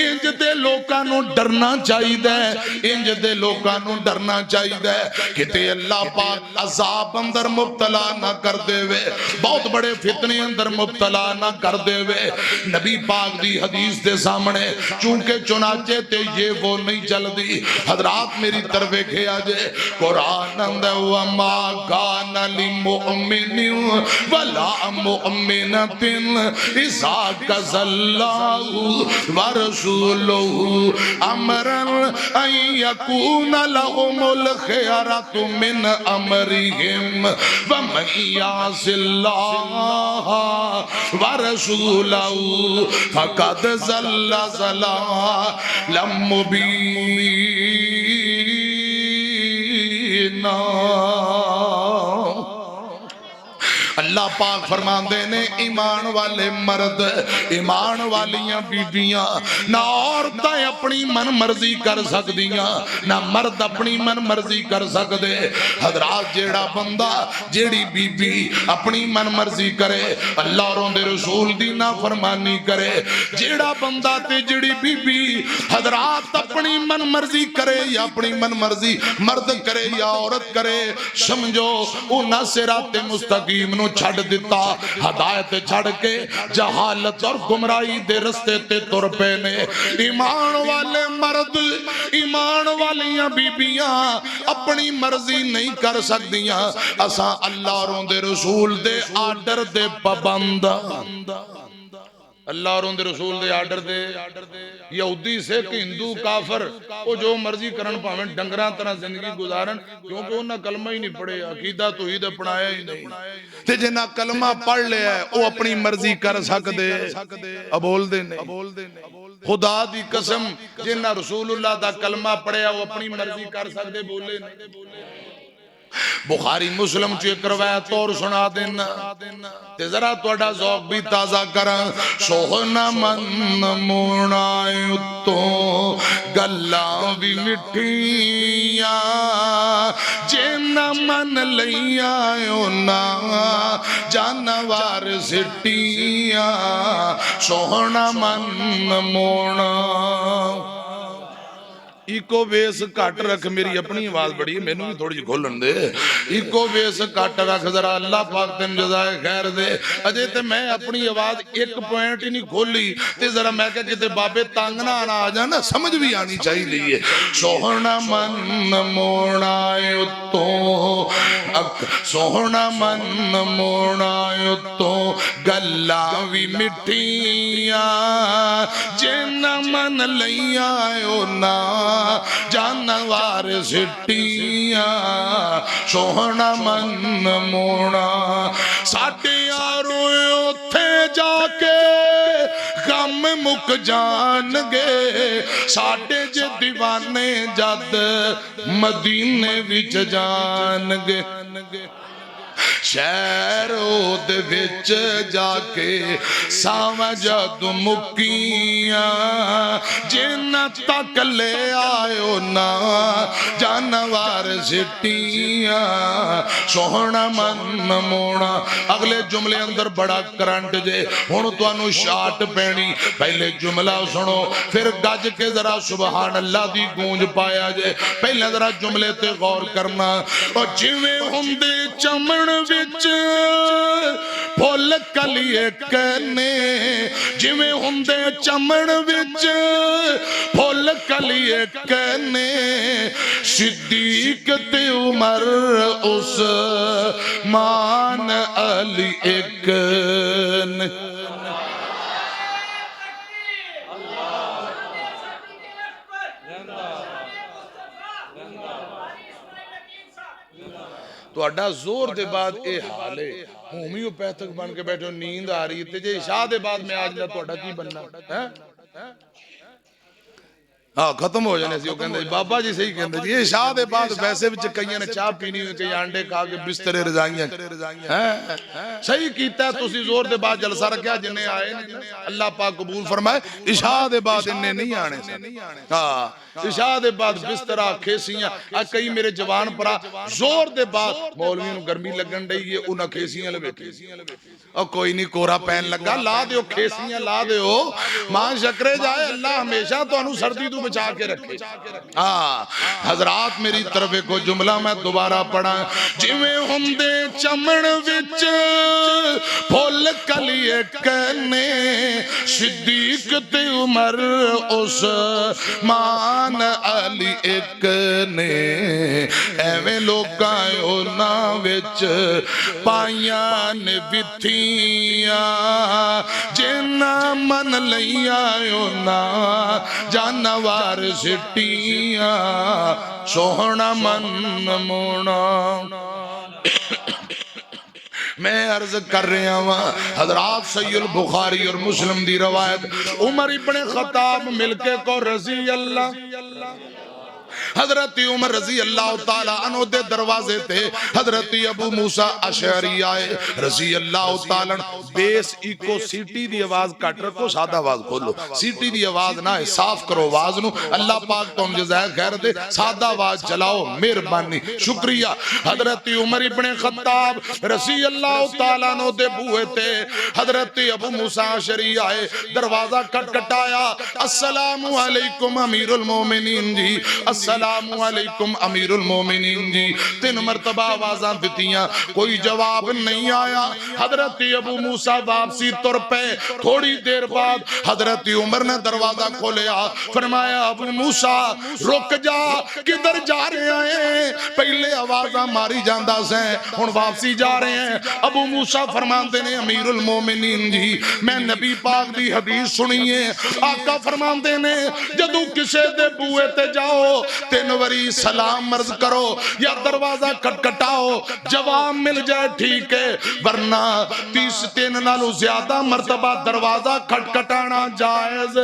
इंज दे लोकां नूं डरना चाहिदा, इंज दे लोकां नूं डरना चाहिदा किते अल्लाह पाक अजाब अंदर मुब्तला ना कर देवे, बहुत बड़े फितने अंदर मुब्तला ना कर देवे। नबी पाक दी हदीस दे सामने चूंकि चुनाचे ते ये वो नहीं चलदी। हजरात मेरी तरफ वेखिया जे कुरान अंदर वमा काना लिमुमिनिन वला मुमिनतिन इज़ा कज़ल्लाहु व रसूलुहु अमरन अन यकूना लहुमुल खियरतु मिन अमरिहिम व मन यासिल्लाह व रसूलहु फक़द ज़ल्ला ज़लालन मुबीना। अल्लाह पाक फरमाते ने ईमान वाले मर्द, ईमान वालियां बीबियां ना औरतें अपनी मन मर्जी कर सकदियां ना मर्द अपनी मन मर्जी कर सकते। हजरात जेड़ा बंदा जेड़ी बीबी अपनी मन मर्जी करे, अल्लाह और उनके रसूल दी ना फरमानी करे, जेड़ा बंदा ते जेड़ी बीबी हजरात अपनी मन मर्जी करे या अपनी मन मर्जी मर्द करे या औरत करे, समझो उन्हां सिराते मुस्तकीम छड़ दिता, हदायत छड़ के जहालत और गुमराही दे रस्ते ते तुर पे ने। ईमान वाले मर्द ईमान वालियां बीबियां अपनी मर्जी नहीं कर सकदियां, असा अल्लाह और उनके रसूल दे आर्डर दे पाबंद, अल्लाह और उनके रसूल दे आर्डर दे। यहूदी सिख हिंदू काफर वो जो मर्जी करन भावें डंगरां तरह जिंदगी गुजारन, क्योंकि उन्हें कलमा ही नहीं पढ़े, अकीदा तौहीद अपनाया ही नहीं। ते जिन्ना कलमा पढ़ लिया वो अपनी मर्जी कर सकदे, बोलदे नहीं। खुदा दी कसम जिन्ना रसूलुल्लाह दा कलमा पढ़िया वो अपनी मर्जी कर सकदे, बोले नहीं। बुखारी मुस्लिम च एक रवायत और सुना देना ते जरा तुहाडा ज़ौक़ भी ताज़ा करा। सोहना मन मुनाए तो गल्लां भी मिठियां जे न मन लईया ना जानवर सिटियां सोहना मन मोना। इको बेस घट रख, मेरी अपनी आवाज बड़ी है, मैनू भी थोड़ी जी खोलन दे। इको बेस घट रख जरा, अल्लाह पाक तेन जज़ाए खैर दे। अजे ते मैं अपनी आवाज एक पॉइंट ही नहीं खोली ते जरा मैं क्या किते बाबे तंग ना आना आ जाना, समझ भी आनी चाहिए। सोहना मन मोड़ाए तो सोहना मन मोड़ाए तो गल्ला भी मिठिया जिन मन लईया ना जानवर सिटिया सोहना मन मोड़ा। साडे यारो उथे जाके गम मुक जाणगे, साडे जे दीवाने जद मदीने विच जाणगे। शहरों दे विच जाके सावा जदू मुकिया जिन्ना तक ले आयो ना जानवर सिटिया सोहना मन मोड़ा। अगले जुमले अंदर बड़ा करंट जे, हुण तुहानू शाट पैनी, पहले जुमला सुनो फिर गज के जरा सुबहान अल्लाह दी गूंज पाया जे। पहले जरा जुमले ते गौर करना। और जिवें हुंदे चमन विच फुल कलिए कने, जिवें हुंदे चमन विच फुल कलिए कने सिद्दीक ते उमर उस मान अली एक ने। तुहाडा जोर दे बाद ये हाल है, होम्योपैथिक बन के बैठो, नींद आ रही है, जे शाह दे बाद मैं आज तुहाडा की बनना है? हाँ खत्म हो जाने से कहते बाबा जी सही कहते जी ये शाह दे बाद वैसे भी कई ने चाह पीनी हुई कई आंडे खा के बिस्तरे रजाइयां हैं सही कीता तुसी जोर दे बाद जलसा रखा जिन्हें आए अल्लाह पाक कबूल फरमाए इशा दे बाद इन्हें नहीं आने हाँ इशा दे बाद बिस्तरा खेसियां कई मेरे जवान भरा जोर दे बाद मौलवी नूं गर्मी लगन डई है उन्हां खेसियां लपेटी और कोई नहीं कोरा पैन लगा ला दियो खेसियां ला दियो मां शकरे जाए अल्लाह हमेशा तुहानू सर्दी तो बचा के रखे हाँ हजरात मेरी तरफ को जुमला मैं दोबारा पढ़ा जिवें हुंदे चमन विच फुल कलिए कने सिद्दीक ते उमर उस्मान अली एक ने एवें लोकां उन्हां विच पाइयां ने विथियां जिन्ना मन लईया उन्हां जानवर सिटियां सोहना मन मोना मैं अर्ज कर रहा हूं हजरात सहीह बुखारी और मुस्लिम दी रवायत उमर इब्ने खत्ताब मिलके को रजी अल्लाह हजरत उमर रजी अल्लाह ताला अन्हु दे दरवाजे ते हजरत अबू मूसा अशअरी आए रजी अल्लाह ताला बेस इको सीटी दी आवाज कट रखो सादा आवाज खोलो सीटी दी आवाज ना है साफ करो आवाज नु अल्लाह पाक तुम जज़ाए खैर दे सादा आवाज चलाओ मेहरबानी शुक्रिया हजरत उमर इब्ने खत्ताब रजी अल्लाह ताला नो दे बूहे ते हजरत अबू मूसा अशअरी आए दरवाजा खटखटाया अस्सलामु अलैकुम अमीरुल मोमिनीन जी अस्सलामु अलैकुम अमीरुल मोमिनीन जी तीन मरतबा आवाज़ां दित्तियां कोई जवाब नहीं आया हजरत अबू मूसा वापसी तुर पे थोड़ी देर बाद हजरत उमर ने दरवाजा खोलिया फरमाया अबू मूसा रुक जा किधर जा रहे हैं पहले आवाज़ां मारी जांदा से हुण वापसी जा रहे हैं अबू मूसा फरमाते ने अमीरुल मोमिनीन जी मैं नबी पाक दी हदीस सुनी है आका फरमाते ने जदों किसे दे बूहे ते जाओ तीन बारी सलाम अर्ज करो या दरवाजा खटखटाओ जवाब मिल जाए ठीक है वरना 30 नालों ज्यादा मर्तबा दरवाजा खटखटाना जायज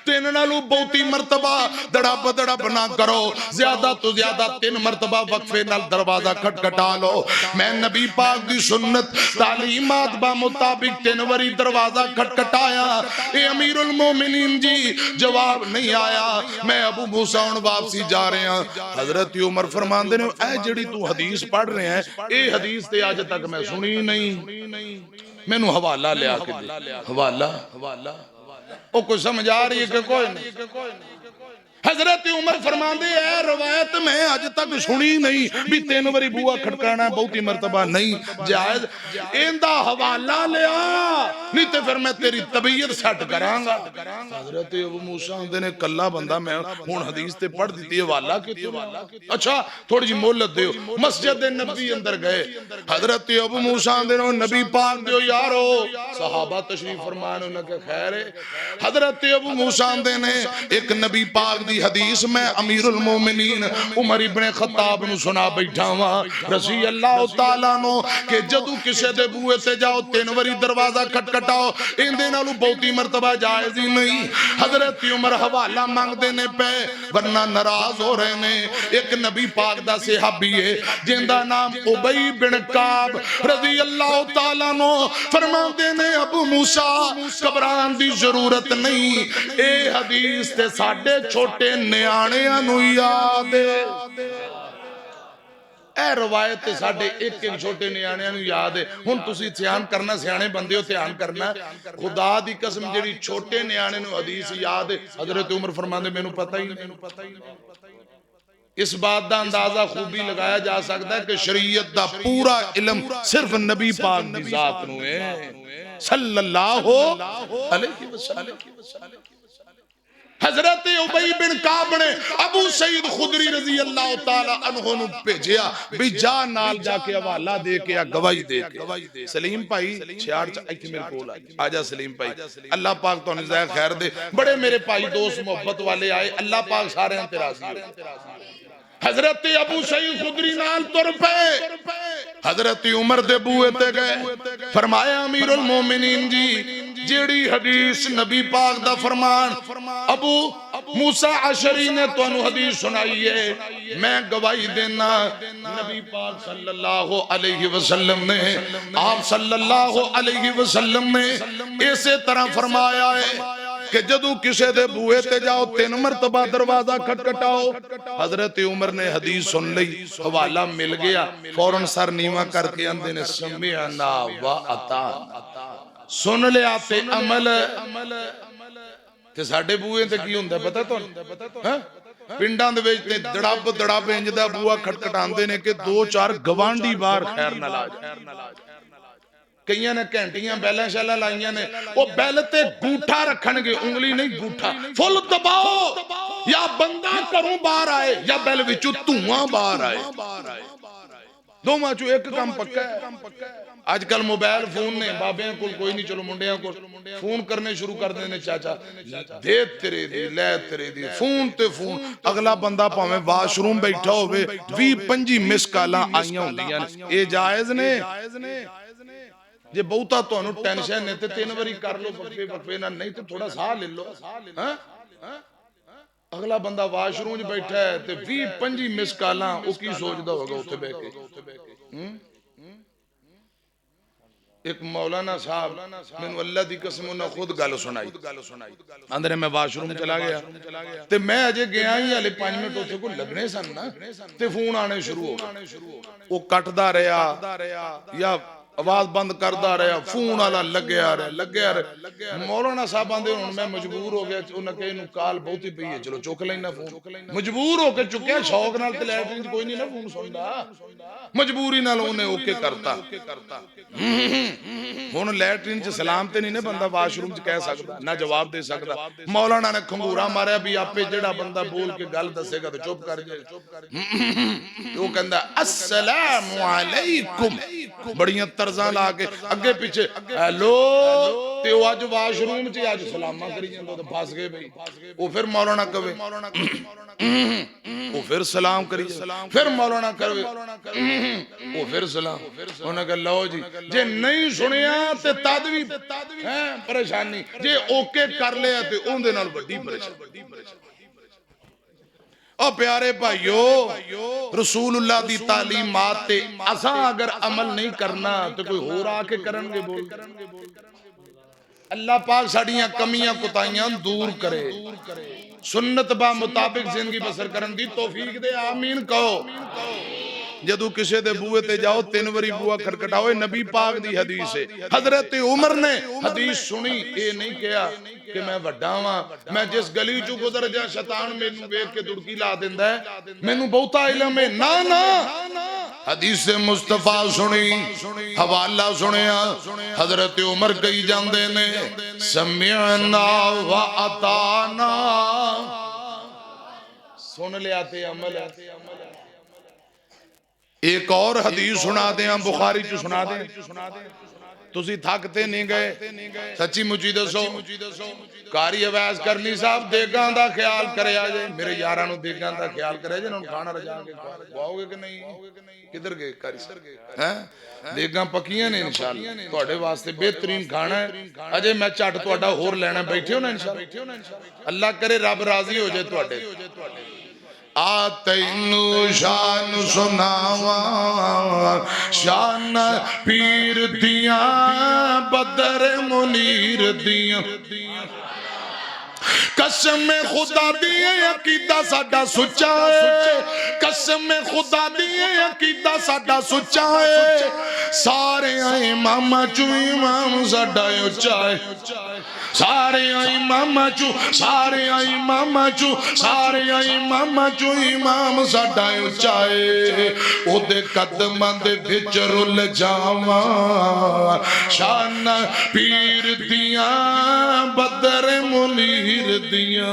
तीन नालू बहुती मर्तबा दड़ब दड़ब ना करो ज्यादा तो ज्यादा 3 मर्तबा वक्फे नाल दरवाजा खटखटा लो मैं नबी पाक दी सुन्नत तालीमात बा मुताबिक 3 बारी दरवाजा खटखटाया ए अमीरुल मोमिनीन जी जवाब नहीं आया मैं अबू मूसा हुण वापसी जा रहे हैं हजरत उमर फरमांदे ने ए जेड़ी तू हदीस पढ़ रहे हैं ए हदीस ते आज तक मैं सुनी नहीं मैनू हवाला लिया के दे हवाला ओ कोई समझ आ रही है कि कोई नहीं हजरत उमर फरमाते हैं रवायत में आज तक सुनी नहीं भी 3 बारी बुआ खटकाना बहुती मर्तबा नहीं जायज इंदा हवाला लिया नहीं तो फिर मैं तेरी तबीयत सेट करांगा हजरत अबू मूसा आंदे ने कल्ला बंदा मैं हुण हदीस ते पढ़ दी हवाला की अच्छा थोड़ी जी मोहलत दियो मस्जिद नबी अंदर गए हजरत अबू मूसा आंदे ने नबी पाक दियो यारो सहाबा तशरीफ फरमान उन्होंने खैर है हजरत अबू मूसा आंदे ने एक नबी पाक हदीस में अमीरुल मोमिनीन उमर इब्ने खत्ताब नु सुना बैठा वा रज़ी अल्लाह तआला नो के जदू किसे दे बूहे ते जाओ 3 बारी दरवाजा खटखटाओ इंदे नालू बहुती मर्तबा जायज ही नहीं हजरत उमर हवाला मांगदे ने पे वरना नाराज हो रहे ने एक नबी पाक दा सहाबी है जिंदा नाम उबई बिन काब रज़ी अल्लाह तआला नो फरमांदे ने अबू मूसा घबरान दी जरूरत नहीं ए हदीस ते साडे छोटे न्याणियां नू याद है ए रवायत साडे एक छोटे न्याणियां नू याद है हुण तुसीं ध्यान करना सियाणे बंदे हो ध्यान करना खुदा दी कसम जेड़ी छोटे न्याणे नू हदीस याद है हजरत उमर फरमांदे मैनू पता ही नहीं इस बात का अंदाजा खूबी लगाया जा सकता है कि शरीयत का पूरा इल्म सिर्फ नबी पाक दी जात नू है सल्लल्लाहु अलैहि वसल्लम हजरत उबई बिन काब ने अबू सईद खुदरी रजी अल्लाह तआला अन्हु नु भेजिया भी जा नाल जाके हवाला दे के आ गवाही दे के सलीम भाई 66 इत्थे मेरे कोल आ जा सलीम भाई अल्लाह पाक तुहानू ज़ाय खैर दे बड़े मेरे भाई दोस्त मोहब्बत वाले आए अल्लाह पाक सारे ते राजी हो हजरत अबू सईद खुदरी नाल तुर पे हजरत उमर दे बूहे ते गए फरमाया अमीरुल मोमिनीन जी जेड़ी हदीस नबी पाक दा फरमान अबू मूसा अशरी ने तुहानू हदीस सुनाई है, मैं गवाही देना नबी पाक सल्लल्लाहु अलैहि वसल्लम ने, आप सल्लल्लाहु अलैहि वसल्लम ने इसे तरह फरमाया है कि जदों किसे दे बूहे ते जाओ 3 मरतबा दरवाजा खटखटाओ। हजरत उमर ने हदीस सुन ली, हवाला मिल गया, फौरन सर नीवा करके आंदे ने समिअना व अता, सुन लिया ते अमल। ते साडे बूहे ते की हुंदा पता तुहानू? हां, पिंडां दे विच ते दड़ब दड़ब इंज दा बूहा खटखटांदे ने कि 2-4 गवांढी बाहर खैर ना ला जाए। कईयां ने घंटियां बैलां शैलां लाइयां ने, वो बैल ते गूठा रखणगे, उंगली नहीं गूठा, फुल दबाओ या बंदा घरों बाहर आए या बैल विचों धुआं बाहर आए, दोवां चों एक काम पक्का है। आजकल मोबाइल फोन ने, बाबियां कोल कोई नहीं, चलो मुंडियां कोल फोन करने शुरू कर देने, चाचा दे तेरे दी लै तेरे दी, फोन ते फोन। अगला बंदा भावें वाशरूम बैठा होवे 20-25 मिस कालां आईयां हुंदियां ने, ये जायज ने? जे बहुता तुहानू टेंशन है तो 3 बारी कर लो वक्फे वक्फे ना, नहीं तो थोड़ा साह ले लो। हां, अगला बंदा वाशरूम च बैठा है ते 20-25 मिस कालां, वो की सोचदा होगा उत्थे बैठ के? एक मौलाना साहब मैनू अल्लाह दी कसम उन्हें खुद गल सुनाई, आंदे मैं वाशरूम चला गया ते मैं अजे गया ही हाले 5 मिनट उत्थे कोई लगने सन ना, ते फोन आने शुरू हो गए। वो कटदा रहा या आवाज बंद करदा रहा, फोन वाला लग्या रहा। मौलाना साहब आंदे हुण मैं मजबूर हो गया, उन्हें कहा इनू काल बहुती पई है, चलो चुक लेना फोन। मजबूर होकर चुक्या, शौक नाल ते लैटरिन कोई नहीं ना फोन सुनदा, मजबूरी नाल उन्हें ओके करता। हुण लैटरिन च सलाम ते नहीं ना बंदा वाशरूम च कह सकदा, ना जवाब दे सकदा। मौलाना ने खंगूरा मारिया भी आपे जेड़ा बंदा बोल के गल दसेगा तो चुप कर जाए। वो कहंदा अस्सलामु अलैकुम, बड़ियां तर्जा ला के अगे पीछे हेलो, ते वो अज वाशरूम च अज सलामा करी जांदा, तो फस गए भाई। वो फिर मौलाना कवे, वो फिर सलाम करी, फिर मौलाना कवे, वो फिर सलाम। उन्हें कहा लो जी, जे नहीं सुनिया ते तद भी परेशानी, जे ओके कर लिया ते उहदे नाल वड्डी परेशानी। और प्यारे भाइयों, रसूलुल्लाह दी तालीमात ते असां अगर अमल नहीं करना तो कोई होर आके करनगे। बोल, अल्लाह पाक साड़ियां कमियां कुताइयां दूर करे, सुन्नत बा मुताबिक जिंदगी बसर करन दी तौफीक दे, आमीन कहो। जदों किसी दे बूहे ते जाओ 3 बारी बूहा खटखटाओ, नबी पाक दी हदीस है। हजरत उमर ने हदीस सुनी, ये नहीं कहा कि मैं वड्डा वां, मैं जिस गली चों गुजर जा शैतान मैनू वेख के दुड़की ला दिंदा है, मैनू बहुता इल्म है, ना ना। हदीस मुस्तफा सुनी, हवाला सुनिया, हजरत उमर कही जांदे ने समिअना व अताना, सुन लिया ते अमल। एक और हदीस सुना दें, बुखारी च सुना दें, तुसी थकते नहीं गए, सच्ची मुची दसो। कारी अवैस करनी साहब देगां दा ख्याल करया जे, मेरे यारां नूं देगां दा ख्याल करया जे, उन्होंने खाना रजा के खुआओगे कि नहीं? किधर गए कारी हैं? देगां पक्कियां ने इंशाअल्लाह, तुहाडे वास्ते बेहतरीन खाना है। अजे मैं झट तुहाडा होर लेना, बैठे हो ना इंशाअल्लाह, अल्लाह करे रब राजी हो जाए तुहाडे। आ तैनू शान सुनावा, शान पीर दिया बदर मुनीर दिया, कसम खुदा दी अकीदा साडा सुच्चा है, कसम खुदा दी अकीदा साडा सुच्चा है, सारे इमामां चों इमाम साडा उच्चा है, सारे इमामां चों, सारे इमामां चों, सारे इमामां चों इमाम साडा उच्चा है। ओदे कदमां दे विच रुल जावां, शान पीर दिया बदर मुनीर दिया,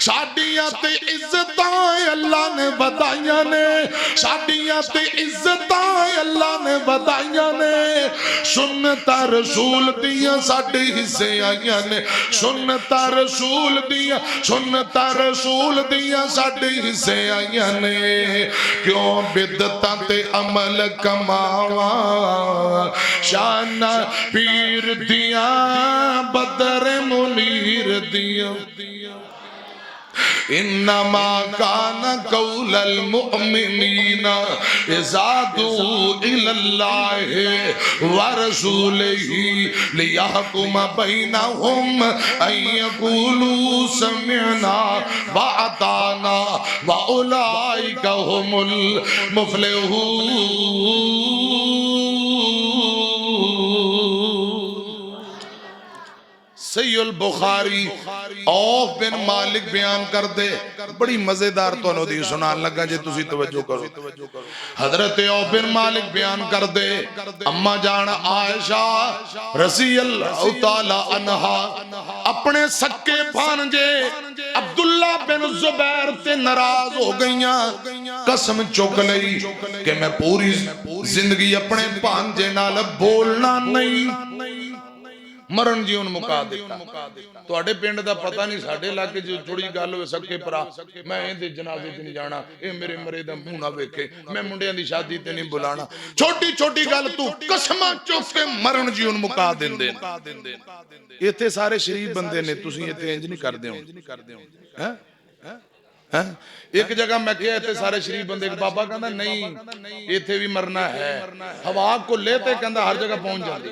साडियां ते इज्जतां अल्लाह ने बताइयां ने, साडियां ते इज्जतां अल्लाह ने बताइया ने, सुन्नता रसूल दियां साडे हिस्से आईया ने, सुन्नता रसूल दियां साडे हिस्से आईया ने। क्यों बिदतां ते अमल कमावा, शाना पीर दियां बदर मुनीर दियां। इन्नमा कान कौलल मुअमिनीना इज़ा दुऊ इलल्लाहि व रसूलिही लियहकुम बैनहुम अन यक़ूलू समिअना व अताना व उलाइका हुमुल मुफ़्लिहून। सहीहुल बुखारी औफ बिन मालिक बयान कर दे, बड़ी मजेदार तो हदीस सुनान लगा जे तुसी तवज्जो करो। हजरत औफ बिन मालिक बयान कर दे, अम्मा जान आयशा रज़ियल्लाहु ताला अन्हा अपने सक्के भांजे अब्दुल्ला बिन जुबैर ते नाराज हो गईयां। कसम चुक लई कि मैं पूरी जिंदगी अपने भांजे नाल बोलना नहीं, मरण जीवन मुका दिता। तुहाडे पिंड दा पता नहीं, साडे इलाके च थोड़ी गल होवे सके भरा मैं इहदे जनाजे च नहीं जाना, ये मेरे मरे दा मुंह ना वेखे, मैं मुंडियां दी शादी ते नहीं बुलाना। छोटी छोटी गल तू कसमां चुक के मरण जीवन मुका दिंदे। इत्थे सारे शरीफ बंदे ने, तुसीं इत्थे इंज नहीं करदे हो हैं? एक जगह मैं कहा इतने सारे शरीफ बंदे, बाबा कहता नहीं इत्थे भी मरना है, हवा घुले ते कहता हर जगह पहुंच जाती।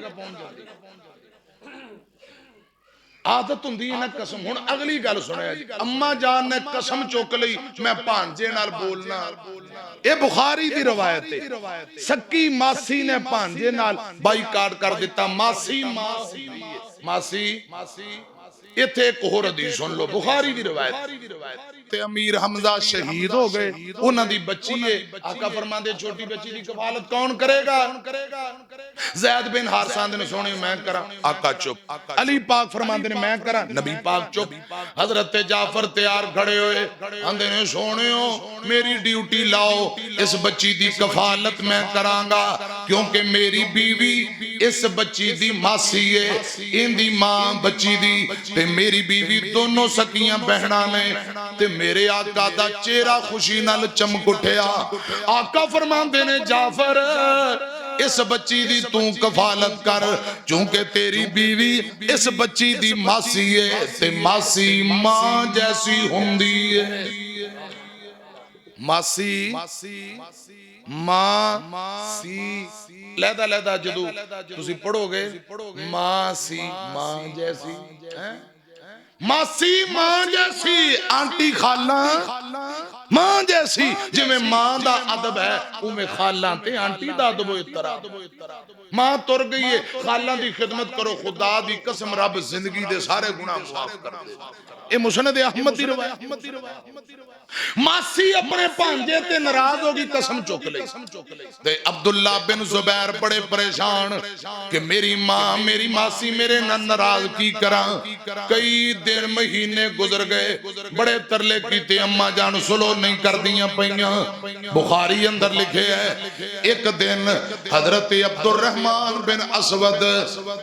आदत हुंदी है ना कसम। हुण अगली गल सुनिया जी, अम्मा जान ने कसम चुक लई मैं भांजे नाल बोलना। ये बुखारी दी रवायत है, सक्की मासी ने भांजे नाल बाईकाट कर दिता। मासी मासी इत्थे एक होर हदीस सुन लो, बुखारी दी रवायत ते अमीर हमजा शहीद हो गए, उन्हां दी बच्ची है। आका फरमांदे छोटी बच्ची दी कफालत कौन करेगा? ज़ैद बिन हारिसा ने सोने मैं करा, आका चुप। अली पाक फरमांदे ने मैं करा, नबी पाक चुप। हजरत जाफर तैयार खड़े होए, आंदे ने सोनियो मेरी ड्यूटी लाओ, इस बच्ची दी कफालत मैं करांगा क्योंकि मेरी बीवी इस बच्ची दी मासी है, इंदी मां बच्ची दी ते मेरी बीवी दोनों सकियां बहना ने ते मेरे आका दा चेहरा खुशी नाल चमक उठिया। आका फरमांदे ने जाफर इस बच्ची दी तू कफालत कर क्योंकि तेरी बीवी इस बच्ची दी मासी है ते मासी मां जैसी हुंदी है। मासी मां सी लैदा लैदा जदू तुसी पढ़ोगे मासी मां जैसी, मासी मां जैसी, आंटी खाला मां जैसी। जिवें मां दा अदब है उवें खाला ते आंटी दा अदब होए तरह। मां तुर गई है, खाला दी खिदमत करो, खुदा दी कसम रब जिंदगी दे सारे गुनाह माफ कर दे। ये मुस्नद अहमद दी रवायत। मासी अपने भांजे ते नाराज होगी, कसम चुक लई। ते अब्दुल्ला बिन जुबैर बड़े परेशान कि मेरी मां मेरी मासी मेरे नाल नाराज की करा। कई दिन महीने गुजर गए, बड़े तरले कीते, अम्मा जान सुलो नहीं करदियां पईयां। बुखारी अंदर लिखे है एक दिन हजरत अब्दुर्रहमान बिन असवद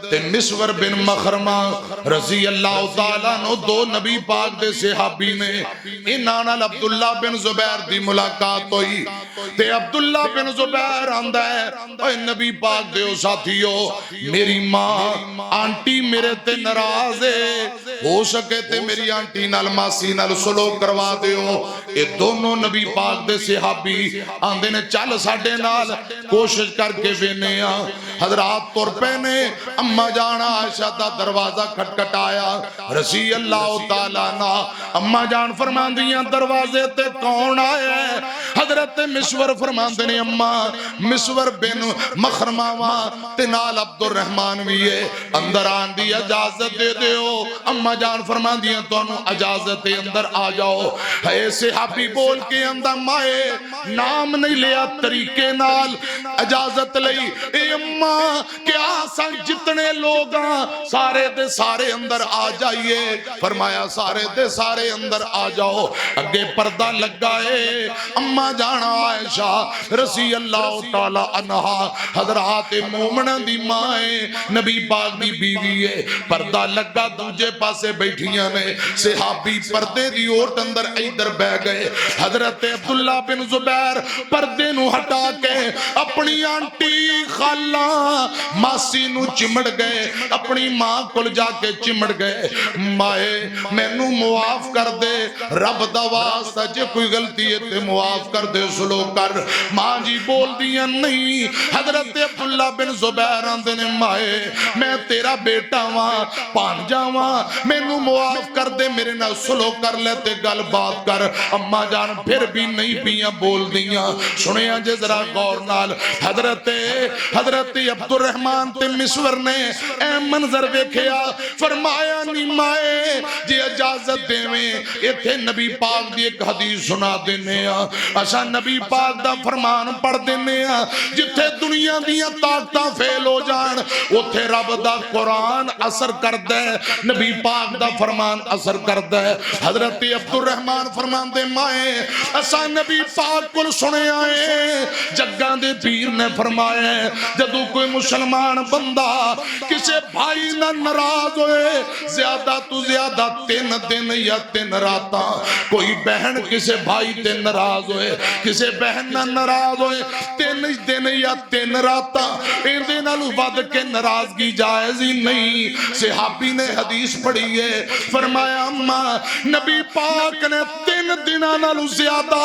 ते मिसवर बिन मखरमा रजी अल्लाह तआला नो दो नबी पाक दे सहाबी ने, इन्हां नाल अब्दुल्ला बिन जुबैर दी मुलाकात हुई ते अब्दुल्ला बिन जुबैर आंदा है, ओए नबी पाक दे साथियो मेरी मां आंटी मेरे ते नाराज है, हो सके ते मेरी आंटी नाल मासी नाल सुलह करवा दियो। ये दोनों नबी पाक दे सहाबी आंदे ने चल साडे नाल कोशिश करके वेने आ। हजरात तुर पे ने, अम्मा जान आयशा दा दरवाजा खटखटाया, रज़ी अल्लाह तआला ना अम्मा जान फरमांदियां दरवाजे ते कौन आया है? हजरत मिसवर फरमांदे ने अम्मा मिसवर बिन मखरमा वा ते नाल अब्दुर्रहमान भी है, अंदर आन दी इजाजत दे दियो। अम्मा जान फरमांदियां तुहानू इजाजत है, अंदर आ जाओ। है सहाबी बोल के अंदर माए नाम नहीं लिया, तरीके नाल इजाजत लई। ए अम्मा अम्मा क्या सन जितने लोग सारे दे सारे अंदर आ जाइए। फरमाया सारे दे सारे अंदर आ जाओ। अगे पर्दा लगा है। अम्मा जाना आयशा रसी अल्लाह तआला अन्हा हजरात मोमना दी मां है, नबी पाक दी बीवी है। पर्दा लगा दूजे पासे बैठियां ने सहाबी पर्दे दी ओट अंदर इधर बह गए। हजरत अब्दुल्ला बिन जुबैर पर्दे नु हटा के अपनी आंटी खाला मासी नु चिमड़ गए, अपनी मां कोल जाके चिमड़ गए। माए मैनू मुआफ कर दे, रब दा वास्ता जे कोई गलती है ते मुआफ कर दे, सुलो कर। मां जी बोल दिया नहीं। हजरत अब्दुल्ला बिन जुबैर आंदे ने माए मैं तेरा बेटा वां भांजा वां, मैनू मुआफ कर दे, मेरे नाल सुलो कर ले ते गल बात कर। अम्मा जान फिर भी नहीं पियां बोल दियां। सुनिया जे जरा गौर नाल। हजरत अब्दुल रहमान ते मिसवर ने ए मंजर वेखिया। फरमाया नी माए जे इजाजत देवें इथे नबी पाक दी एक हदीस सुना देने आ। असा नबी पाक दा फरमान पढ़ देने आ। जिथे दुनिया दियां ताकतां फेल हो जान उथे रब दा कुरान असर करदा है, नबी पाक दा फरमान असर करदा है। हजरत अब्दुल रहमान फरमांदे माए असा नबी पाक कोल सुनिया है जग्गां दे पीर ने फरमाया जदों कोई मुसलमान बंदा किसी भाई ना नाराज होए ज्यादा तो ज्यादा 3 दिन या 3 रातां, कोई बहन किसी भाई ते नाराज होए, किसी बहन ना नाराज होए 3 दिन या 3 रातां, इहदे नालों वध के नाराजगी जायज ही नहीं। सहाबी ने हदीस पढ़ी है। फरमाया अम्मा नबी पाक ने 3 दिनां नालों ज्यादा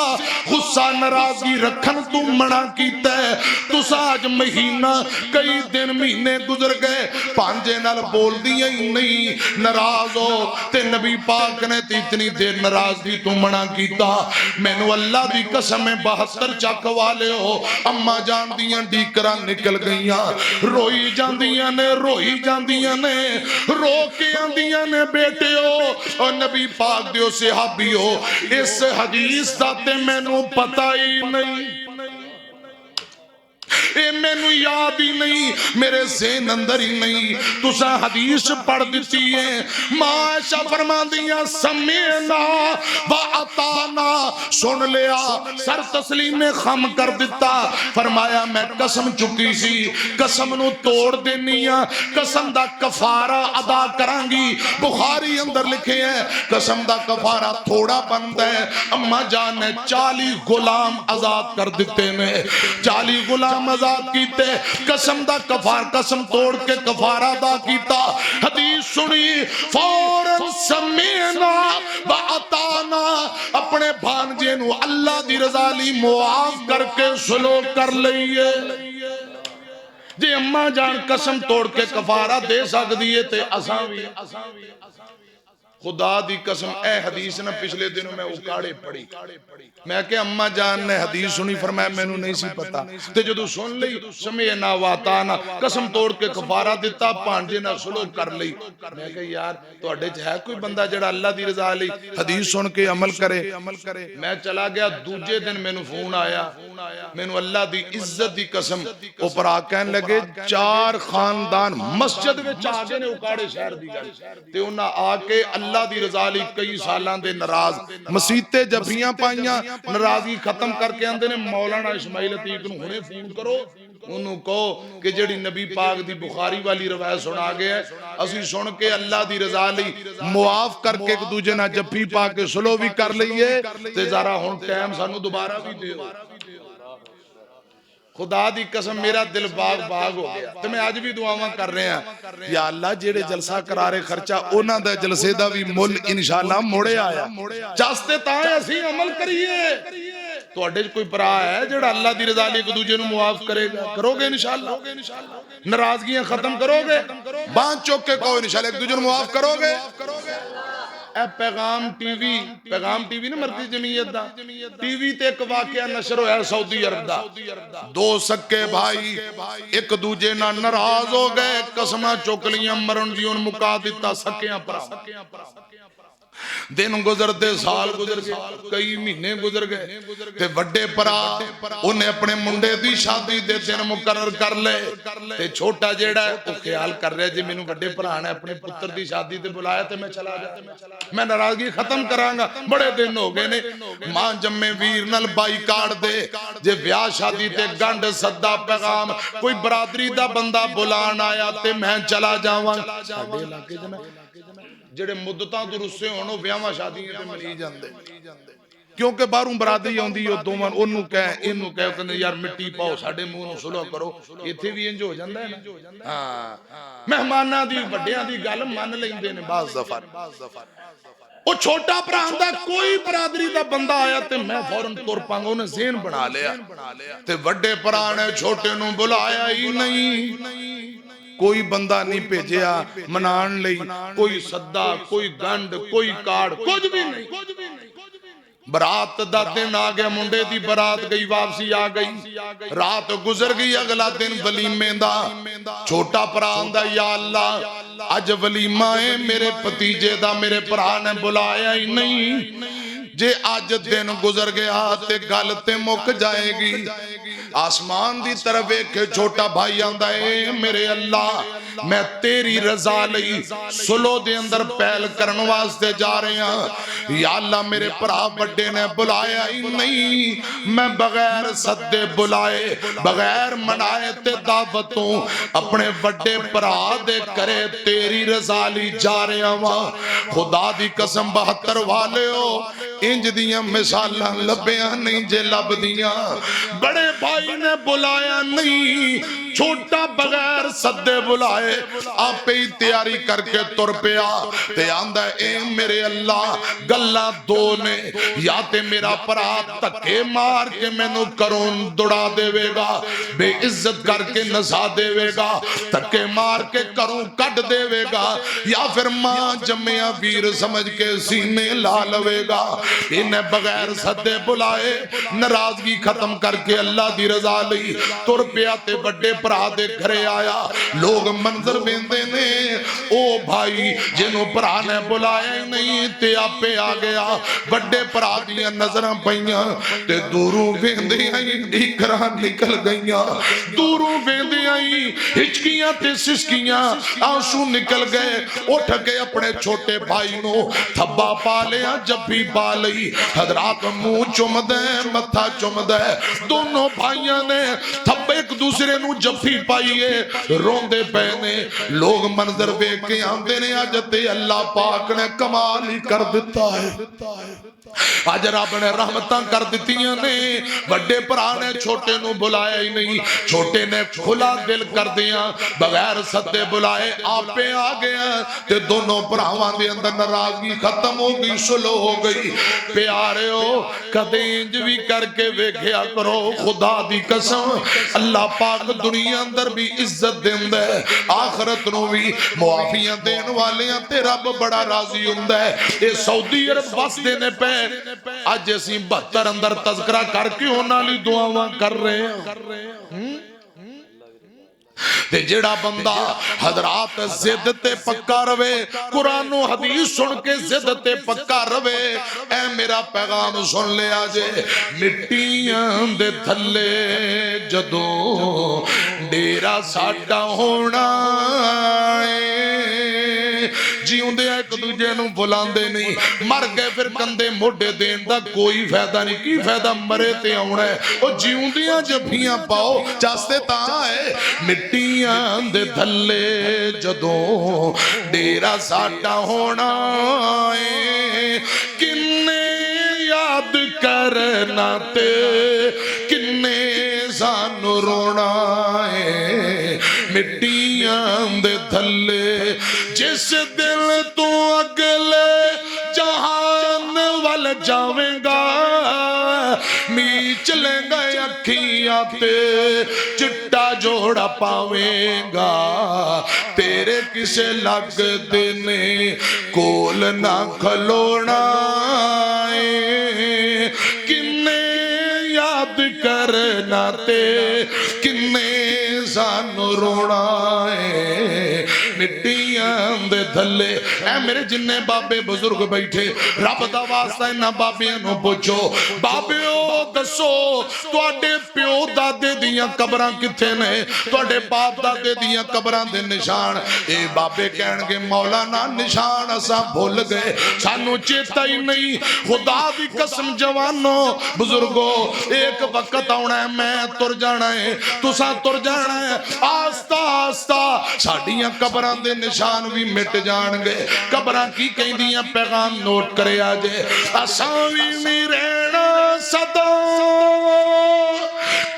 गुस्सा नाराजगी रखन तू मना कीता है। तुसा अज महीना कई दिन महीने गुजर गए पांजे नाल बोलदियां ही नहीं, नाराज हो ते नबी पाक ने इतनी देर नाराजगी तू मना कीता। मैनू अल्लाह दी कसम है 72 चक वाले हो। अम्मा जान दियां डीकरां निकल गईयां, रोई जांदियां ने रोई जांदियां ने, रो के आंदियां ने बेटियो और नबी पाक दियो सहाबियो इस हदीस दा ते मैनू पता ही नहीं, ए मैनू याद ही नहीं, मेरे ज़हन अंदर ही नहीं। तुसा हदीस पढ़ दी है। मां आयशा फरमांदियां समीना व अताना, सुन लिया सर तस्लीम ने खम कर दिता। फरमाया मैं कसम चुकी सी, कसम नू तोड़ देनी आ, कसम दा कफारा अदा करांगी। बुखारी अंदर लिखे है कसम दा कफारा थोड़ा बनता है। अम्मा जान ने 40 गुलाम आजाद कर दिते ने, 40 गुलाम आजाद कीते। कसम दा कफार कसम तोड़ के कफारा अदा कीता। हदीस सुनी फौरन समीना व अताना, अपने भांजे नू अल्लाह दी रज़ा लई मुआफ करके सुलो कर लईए। जे अम्मा जान कसम तोड़ के कफारा दे सकदी है ते असां भी। खुदा दी कसम ए हदीस ना पिछले दिनों मैं उकाड़े पढ़ी। मैं के अम्मा जान ने हदीस सुनी, फरमाया मैनू नहीं सी पता ते जदों सुन लई समीना वाताना कसम तोड़ के कफारा दिता, भांजे नाल सुलह कर लई। मैं के यार तुहाडे च है कोई बंदा जेड़ा अल्लाह दी रज़ा लई हदीस सुन के अमल करे। मैं चला गया, दूजे दिन मैनू फोन आया, मैनू अल्लाह दी इज्जत दी कसम ओ भरा कहन लगे 4 खानदान मस्जिद विच आ गए ने उकाड़े शहर दी गल ते उन्हां आके अल्लाह दी रज़ा लई कई सालां दे नाराज मसीते जफियां पाईयां, नाराजगी खत्म करके आंदे ने मौलाना इस्माइल अतीक नूं हुणे फोन करो, उन्होंने कहो कि जेड़ी नबी पाक दी बुखारी वाली रवायत सुना गया असी सुन के अल्लाह दी रज़ा लई मुआफ करके एक दूजे नाल जफ्फी पा के सुलह भी कर लईए ते जरा हुण टाइम सानू दोबारा भी दिओ। खुदा दी कसम मेरा दिल बाग बाग हो गया ते मैं अज भी दुआवां कर रहा या अल्लाह जेड़े जलसा करा रहे खर्चा उन्हां दा जलसे दा भी मुल इंशाअल्लाह मोड़े आया। चास्ते तां असीं अमल करिए। तुहाडे च कोई भरा है जेड़ा अल्लाह दी रज़ा लई एक दूजे नूं मुआफ करेगा? करोगे इंशाअल्लाह? नाराजगियां खत्म करोगे? बांह चुक के कहो इंशाअल्लाह एक दूजे नूं मुआफ करोगे? पैगाम टीवी ना मरकज़ी जमीयत दा टीवी ते एक वाकया नशर होया सऊदी अरब दा। 2 सक्के भाई एक दूजे नाल नाराज हो गए, कसमां चुक लियां, मरण दी मुका दिता सक्कियां भरा। दिन गुजरते साल गुजर गए, कई महीने गुजर गए ते वड्डे भरा उन्हें अपने मुंडे दी शादी दे दिन मुकर्रर कर ले ते छोटा जेड़ा है वो ख्याल कर रहा जी मैनू वड्डे भरा ने अपने पुत्र दी शादी ते बुलाया ते मैं चला जा, मैं नाराजगी खत्म करांगा, बड़े दिन हो गए ने मां जम्मे वीर नाल बाई काट दे जे ब्याह शादी ते गंढ सद्दा पैगाम कोई बरादरी दा बंदा बुलान आया ते मैं चला जावां। साडे इलाके च ना ਜਿਹੜੇ ਮੁੱਦਤਾਂ ਤੋਂ ਰੁੱਸੇ ਹੋਣ ਉਹ ਵਿਆਹਾਂ ਸ਼ਾਦੀਆਂ ਤੇ ਮਨੀ ਜਾਂਦੇ ਕਿਉਂਕਿ ਬਾਹਰੋਂ ਬਰਾਦਰੀ ਆਉਂਦੀ ਉਹ ਦੋਵਾਂ ਉਹਨੂੰ ਕਹਿ ਇਹਨੂੰ ਕਹਿ ਕਹਿੰਦੇ ਯਾਰ ਮਿੱਟੀ ਪਾਓ ਸਾਡੇ ਮੂੰਹ ਨੂੰ ਸੁਲਹ ਕਰੋ, ਇੱਥੇ ਵੀ ਇੰਜ ਹੋ ਜਾਂਦਾ ਹੈ ਨਾ। ਹਾਂ ਮਹਿਮਾਨਾਂ ਦੀ ਵੱਡਿਆਂ ਦੀ ਗੱਲ ਮੰਨ ਲੈਂਦੇ ਨੇ ਬਾਜ਼ ਦਫਾ। ਉਹ ਛੋਟਾ ਭਰਾ ਦਾ ਕੋਈ ਬਰਾਦਰੀ ਦਾ ਬੰਦਾ ਆਇਆ ਤੇ ਮੈਂ ਫੌਰਨ ਤੁਰ ਪਾਂਗਾ, ਉਹਨੇ ਜ਼ੇਨ ਬਣਾ ਲਿਆ ਤੇ ਵੱਡੇ ਭਰਾ ਨੇ ਛੋਟੇ ਨੂੰ ਬੁਲਾਇਆ ਹੀ ਨਹੀਂ, कोई बंदा नहीं भेजिया मनान लई, कोई सद्दा कोई गंढ कोई काड़ कुछ भी नहीं। बरात दा दिन आ गया, मुंडे दी बरात गई वापसी आ गई, रात गुजर गई, अगला दिन वलीमे दा। छोटा भरा आंदा या अल्लाह अज वलीमा है मेरे भतीजे दा, मेरे भरा ने बुलाया ही नहीं, जे अज दिन गुजर गया ते गल ते मुक जाएगी। आसमान दी तरफ वेखे छोटा भाई आंदा है मेरे अल्लाह मैं तेरी रजा लई सुलो दे अंदर पहल करन वास्ते जा रहा हां, या अल्लाह मेरे भरा बड़े ने बुलाया ही नहीं, मैं बगैर सद्दे बुलाए बगैर मनाए ते दावतों अपने बड़े भरा दे करे तेरी रजा लई जा रहा हां। खुदा दी कसम 72 वालिओ इंज दियां मिसालां लभ्या नहीं जे लभदियां। बड़े भाई ने बुलाया नहीं, छोटा बगैर सद्दे बुलाए आपे ही तैयारी करके तुर पिया ते आंदा ए मेरे अल्लाह गल्ला दो ने, या ते मेरा भरा धक्के मार के मैनू घरों दुड़ा देवेगा, बेइज्जत करके नसा देवेगा, धक्के मार के घरों कट देवेगा, या फिर मां जम्मिया वीर समझ के सीने ला लवेगा। इन्हें बगैर सद्दे बुलाए नाराजगी खत्म करके अल्लाह दी रजा लई तुर पिया ते बड़े भरा दे घरे आया। लोग मंजर वेंदे ने ओ भाई जिन्हों भरा ने बुलाया ही नहीं ते आपे आ गया। बड़े भरा दियां नजरां पईयां ते दूरों वेंदियां ही ढीकरां निकल गईयां, दूरों वेंदियां ही हिचकियां ते सिसकियां आंसू निकल गए। उठ के अपने छोटे भाई नो थब्बा पा लिया, जफ्फी पा लई, हजरात मुंह चुमदे मत्था चुमदे, दोनों भाइयों ने थब्बे एक दूसरे नू जफ्फी पाईए रोंदे पे ने। लोग मंजर वेख के आंदे ने अज ते अल्लाह पाक ने कमाल ही कर दिता है, अज रब ने रहमतां कर दित्तियां ने। बड़े भरा ने छोटे नू बुलाया ही नहीं, छोटे ने खुला दिल कर दिया बगैर सद्दे बुलाए आपे आ गया ते दोनों भरावां दे अंदर नाराजगी खत्म हो गई, सुलह हो गई। प्यारेओ कदे इंज भी करके वेखिया करो, खुदा दी कसम अल्लाह पाक दुनिया अंदर भी इज्जत देंदा है, आखिरत नू भी मुआफियां देन वालियां ते रब बड़ा राजी हुंदा है। ये सऊदी अरब वसदे ने पे अज असीं 72 अंदर तज़किरा करके उन्हां लई दुआवां कर रहे हैं। ते जेड़ा बंदा हजरात जिद ते पक्का रवे, कुरान हदीस सुन के जिद ते पक्का रवे, ऐ मेरा पैगाम सुन लिया जे। मिट्टियां दे थल्ले जदों डेरा साडा होना जिउंदे एक दूजे नू बुलांदे नहीं, मर गए फिर कंधे मोढे देन दा कोई फायदा नहीं। की फायदा मरे ते आउणा है, ओ जिउंदियां जफ्फियां पाओ चास्ते तां है। मिट्टियां दे थल्ले जदों डेरा साडा होना है, किन्ने याद करना ते किन्ने सानू रोना है। मिट्टियां दे थल्ले जिस दिल तू अगले जहान वाल जावेगा, मीच लेंगा अखियां ते चिट्टा जोड़ा पावेगा। तेरे किसे लगदे ने कोल ना खलोना है, किन्ने याद करना ते किन्ने सानू रोना है। मिट्टियां दे थल्ले ऐ मेरे जिन्ने बाबे बुजुर्ग बैठे रब दा वास्ता इन्हां बाबियां नूं पुछो बाबिओ दसो तुहाडे प्यो दादे दियां कबरां कित्थे ने तुहाडे बाप दादे दियां कबरां दे निशान ए बाबे कहणगे मौलाना निशान असां भुल गए सानू चेता ही नहीं खुदा दी कसम जवानो बुजुर्गो एक वक्त आउणा है मैं तुर जाना है तुसां तुर जाना है आस्ता आस्ता साडियां कबरां दे निशान भी मिट जाणगे कबरां की कहंदियां पैगाम नोट करिया जे असां भी नहीं रहना सदा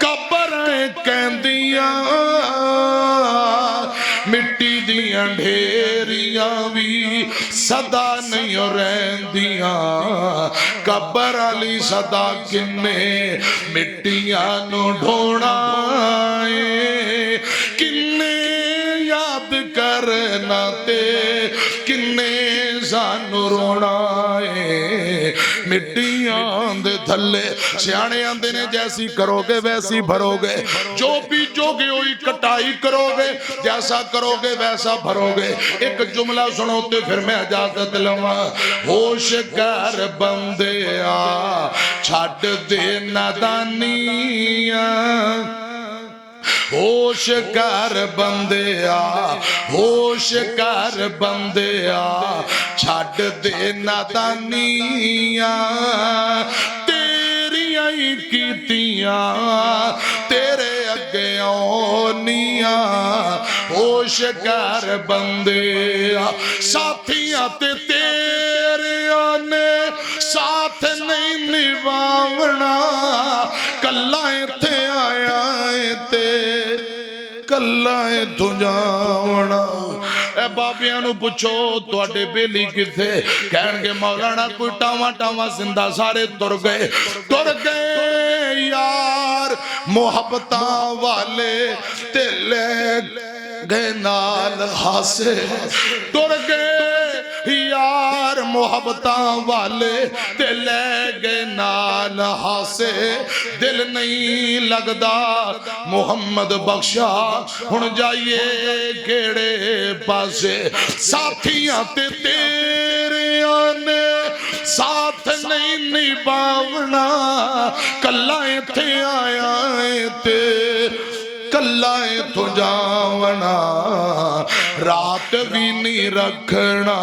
कबरां कहंदियां मिट्टी दियां ढेरियां भी सदा नहीं रहंदियां कबर अली सदा किन्ने मिट्टियां नू ढोना किन्ने याद करना ते किन्ने सानू रोना मिट्टियां दे थल्ले सियाणे आंदे ने जैसी करोगे वैसी भरोगे जो बीजोगे वही कटाई करोगे जैसा करोगे वैसा भरोगे एक जुमला सुनो ते फिर मैं इजाजत लवां होश कर बंदे आ छड्ड दे नादानियां होश कर बंदे आ होश कर बंदे आ छड्ड दे नादानियां तेरियां ही कीतियां तेरे अगे औनियां होश कर बंदे आ साथियां ते तेरियां ने साथ नहीं निभावना कल्ला इत्थे आया ते कल्ला इत्थों जावना ए बाबियां नू पुछो तुहाडे बेली किथे कहणगे मौलाना कोई टावा टावा जिंदा सारे तुर गए यार मोहब्बतां वाले ते ले गए नाल हासे तुर गए यार मोहब्बतां वाले ते ले गए नाल हासे दिल नहीं लगदा मुहम्मद बख्शा हुण जाइए केड़े पासे साथियां ते तेरियां ने साथ नहीं निभावना कल्ला इत्थे आया ते कल्ला इत्थों जावना रात भी नहीं रखना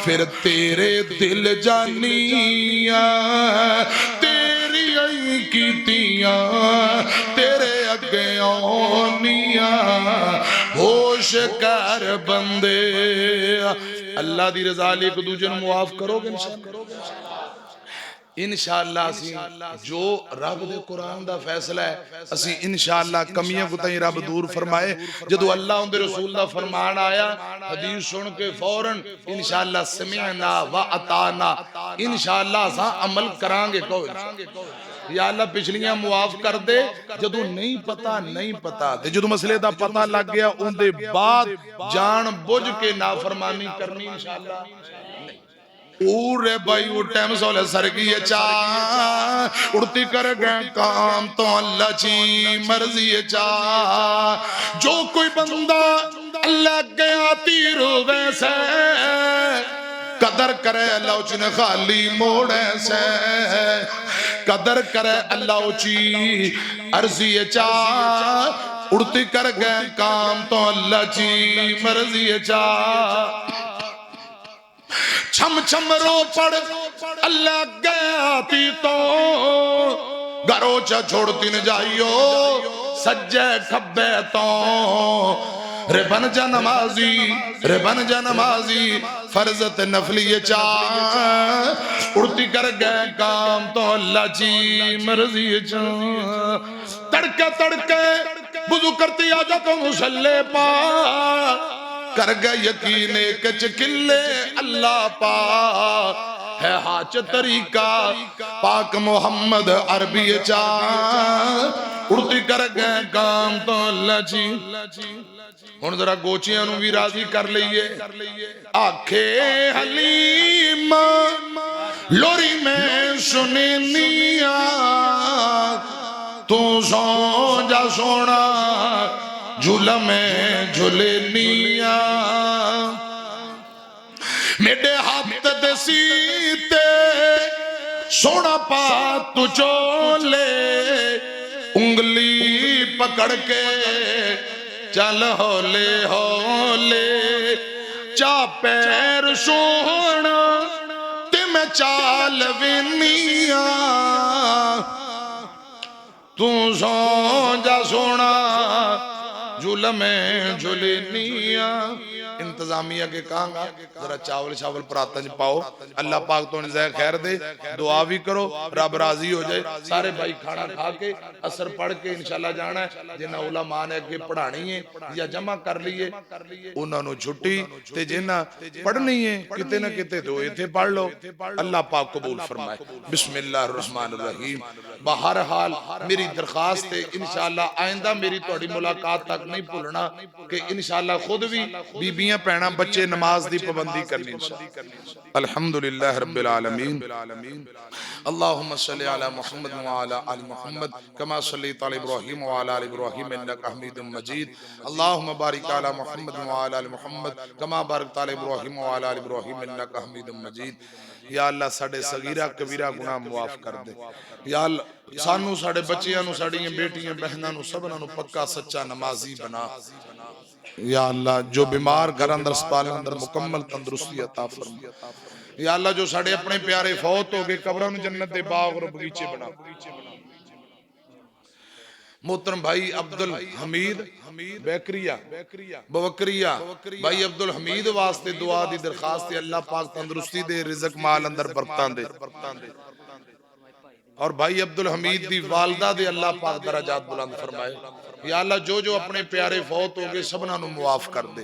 फिर तेरे दिल जानियां तेरी आई कीतियां तेरे अगे औनियां होश कर बंदे अल्लाह दी रज़ा ले एक दूजे नूं मुआफ करोगे इंशाअल्लाह असी जो रब दे कुरान दा फैसला है असी इंशाअल्लाह कमियां कुताई रब दूर फरमाए जदों अल्लाह उनदे रसूल दा फरमान आया हदीस सुन के फौरन इंशाअल्लाह समिअना व अताना इंशाअल्लाह असां अमल करांगे कहो या अल्लाह पिछलियां मुआफ कर दे जदों नहीं पता ते जदों मसले दा पता लग गया उनदे बाद जान बुझ के नाफरमानी करनी इंशाअल्लाह पूरे भाई वो टाइम सोले सरगी चा उड़ती कर गए काम तो अल्लाह जी मर्जी चा जो कोई बंदा अल्लाह गया तीर वैसे कदर करे अल्लाह उचने खाली मोड़े से कदर करे अल्लाह उची अर्जी चा उड़ती कर गए काम तो अल्लाह जी मर्जी चा छम छम रो पड़ अल्लाह गया ती तो घरों च छोड़ती न जाइयो सज्जे खब्बे तो रे बन जा नमाजी फर्जत नफली चा उड़ती कर गए काम तो अल्लाह जी मर्जी चा तड़के बुजू करती आजा तो मुसल्ले पा कर गए यकीन कच किले अल्लाह पा है हाच तरीका पाक मोहम्मद अरबी चा उड़ती कर गए काम तो अल्लाह जी हुण जरा गोचियां नू भी राजी कर लईए आखे हलीमा लोरी में सुनेनिया तू सौ जा सोना झूला में झूलनिया मेरे हाथ दे सीते सोना पा तू चोले उंगली पकड़ के चल होले होले चा पैर सोना ते मैं चाल विनिया तू सो जा सोना झूला में झूलनिया। इंतजामिया के कहूंगा जरा चावल चावल परातन पाओ, अल्लाह पाक तो निज़ाय खैर दे, दुआ भी करो, रब राजी हो जाए। सारे भाई खाना खा के असर पढ़ के इंशाल्लाह जाना है। जिन्हें उलमा ने अगे पढ़ानी है या जमा कर लीए उन्होंने छुट्टी, ते जिन्हें पढ़नी है किते ना किते तो इथे पढ़ लो, अल्लाह पाक कबूल फरमाए। बिस्मिल्लाहिर्रहमानिर्रहीम। बहरहाल मेरी दरखास्त है इंशाल्लाह आइंदा मेरी थोड़ी मुलाकात तक नहीं भूलना कि इंशाल्लाह खुद भी बीबियां भैणा बच्चे नमाज दी पाबंदी करनी इंशाल्लाह। अल्हम्दुलिल्लाह रब्बिल आलमीन। अल्लाहुम्मा सल्लि अला मुहम्मद व अला आलि मुहम्मद कमा सल्लैता अला इब्राहीम व अला आलि इब्राहीम इन्नका हमीदुम मजीद। अल्लाहुम्मा बारिक अला मुहम्मद व अला आलि मुहम्मद कमा बारकता अला इब्राहीम व अला आलि इब्राहीम इन्नका हमीदुम मजीद। या अल्लाह साडे सगीरा कबीरा गुनाह मुआफ कर दे। या अल्लाह सानू साडे बच्चियां नु साडियां बेटियां बहनां नु सबना नु पक्का सच्चा नमाजी बना। या अल्लाह जो बीमार घर अंदर अस्पताल अंदर मुकम्मल तंदुरुस्ती अता फरमा। या अल्लाह जो साडे अपने प्यारे फौत हो गए कब्रां नु जन्नत दे बाग और बगीचे बना। मोहतरम भाई अब्दुल हमीद बैकरिया बवकरिया भाई अब्दुल हमीद वास्ते दुआ दी दरखास्त है, अल्लाह पाक तंदुरुस्ती दे, रिज़्क माल अंदर बरकतां दे। और भाई अब्दुल हमीद दी वालदा दे अल्लाह पाक दराजात बुलंद फरमाए। या अल्लाह जो जो अपने प्यारे फौत हो गए सबना नु मुआफ कर दे।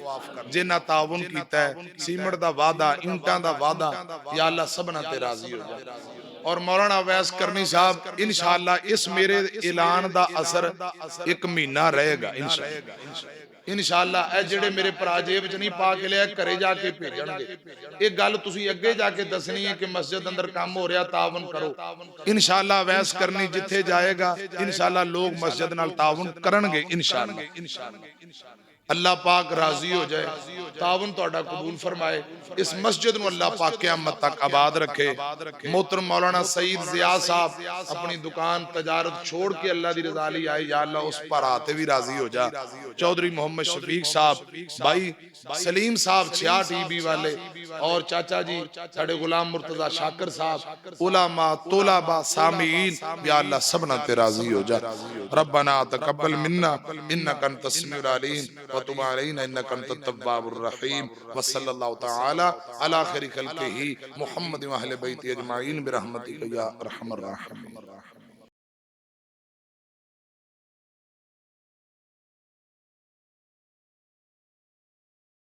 जिन्ना ताउन कीता है सीमट दा वादा ईंटां दा वादा या अल्लाह सबना ते राजी हो जा। और मौलाना अवैस करनी साहब इंशाअल्लाह इस मेरे ऐलान दा असर एक महीना रहेगा इंशाअल्लाह। ए जेड़े मेरे भरा जेब च नहीं पा के लिया घरे जाके भेजणगे। एक गल तुसी अगे जाके दसनी है कि मस्जिद अंदर काम हो रहा तावन करो इंशाअल्लाह। अवैस करनी जिथे जाएगा इंशाअल्लाह लोग मस्जिद नाल तावन करनगे इंशाअल्लाह। अल्लाह पाक राजी हो जाए, तावन तोड़ा कबूल फरमाए। इस मस्जिद नु अल्लाह पाक क़यामत तक आबाद रखे। मोहतरम मौलाना सईद ज़िया साहब अपनी दुकान तजारत छोड़ के अल्लाह दी रज़ा ली आए, या अल्लाह उस पर आते भी राजी हो जा। चौधरी मोहम्मद शफीक साहब भाई सलीम साहब 66 टीबी वाले और चाचा जी साडे गुलाम मुर्तजा शाकिर साहब उलमा तोलाबा सामीन, या अल्लाह सबना ते राजी हो जा। रब्बना तकब्बल मिन्ना इन्नका अंतस समीउल अलीम व तुब अलैना इन्नका अंतत तव्वाबुर रहीम। व सल्लल्लाहु तआला अला खैरि खल्क़िही मुहम्मद व अहले बैति अजमाइन बिरहमतिका या अरहमर राहिमीन।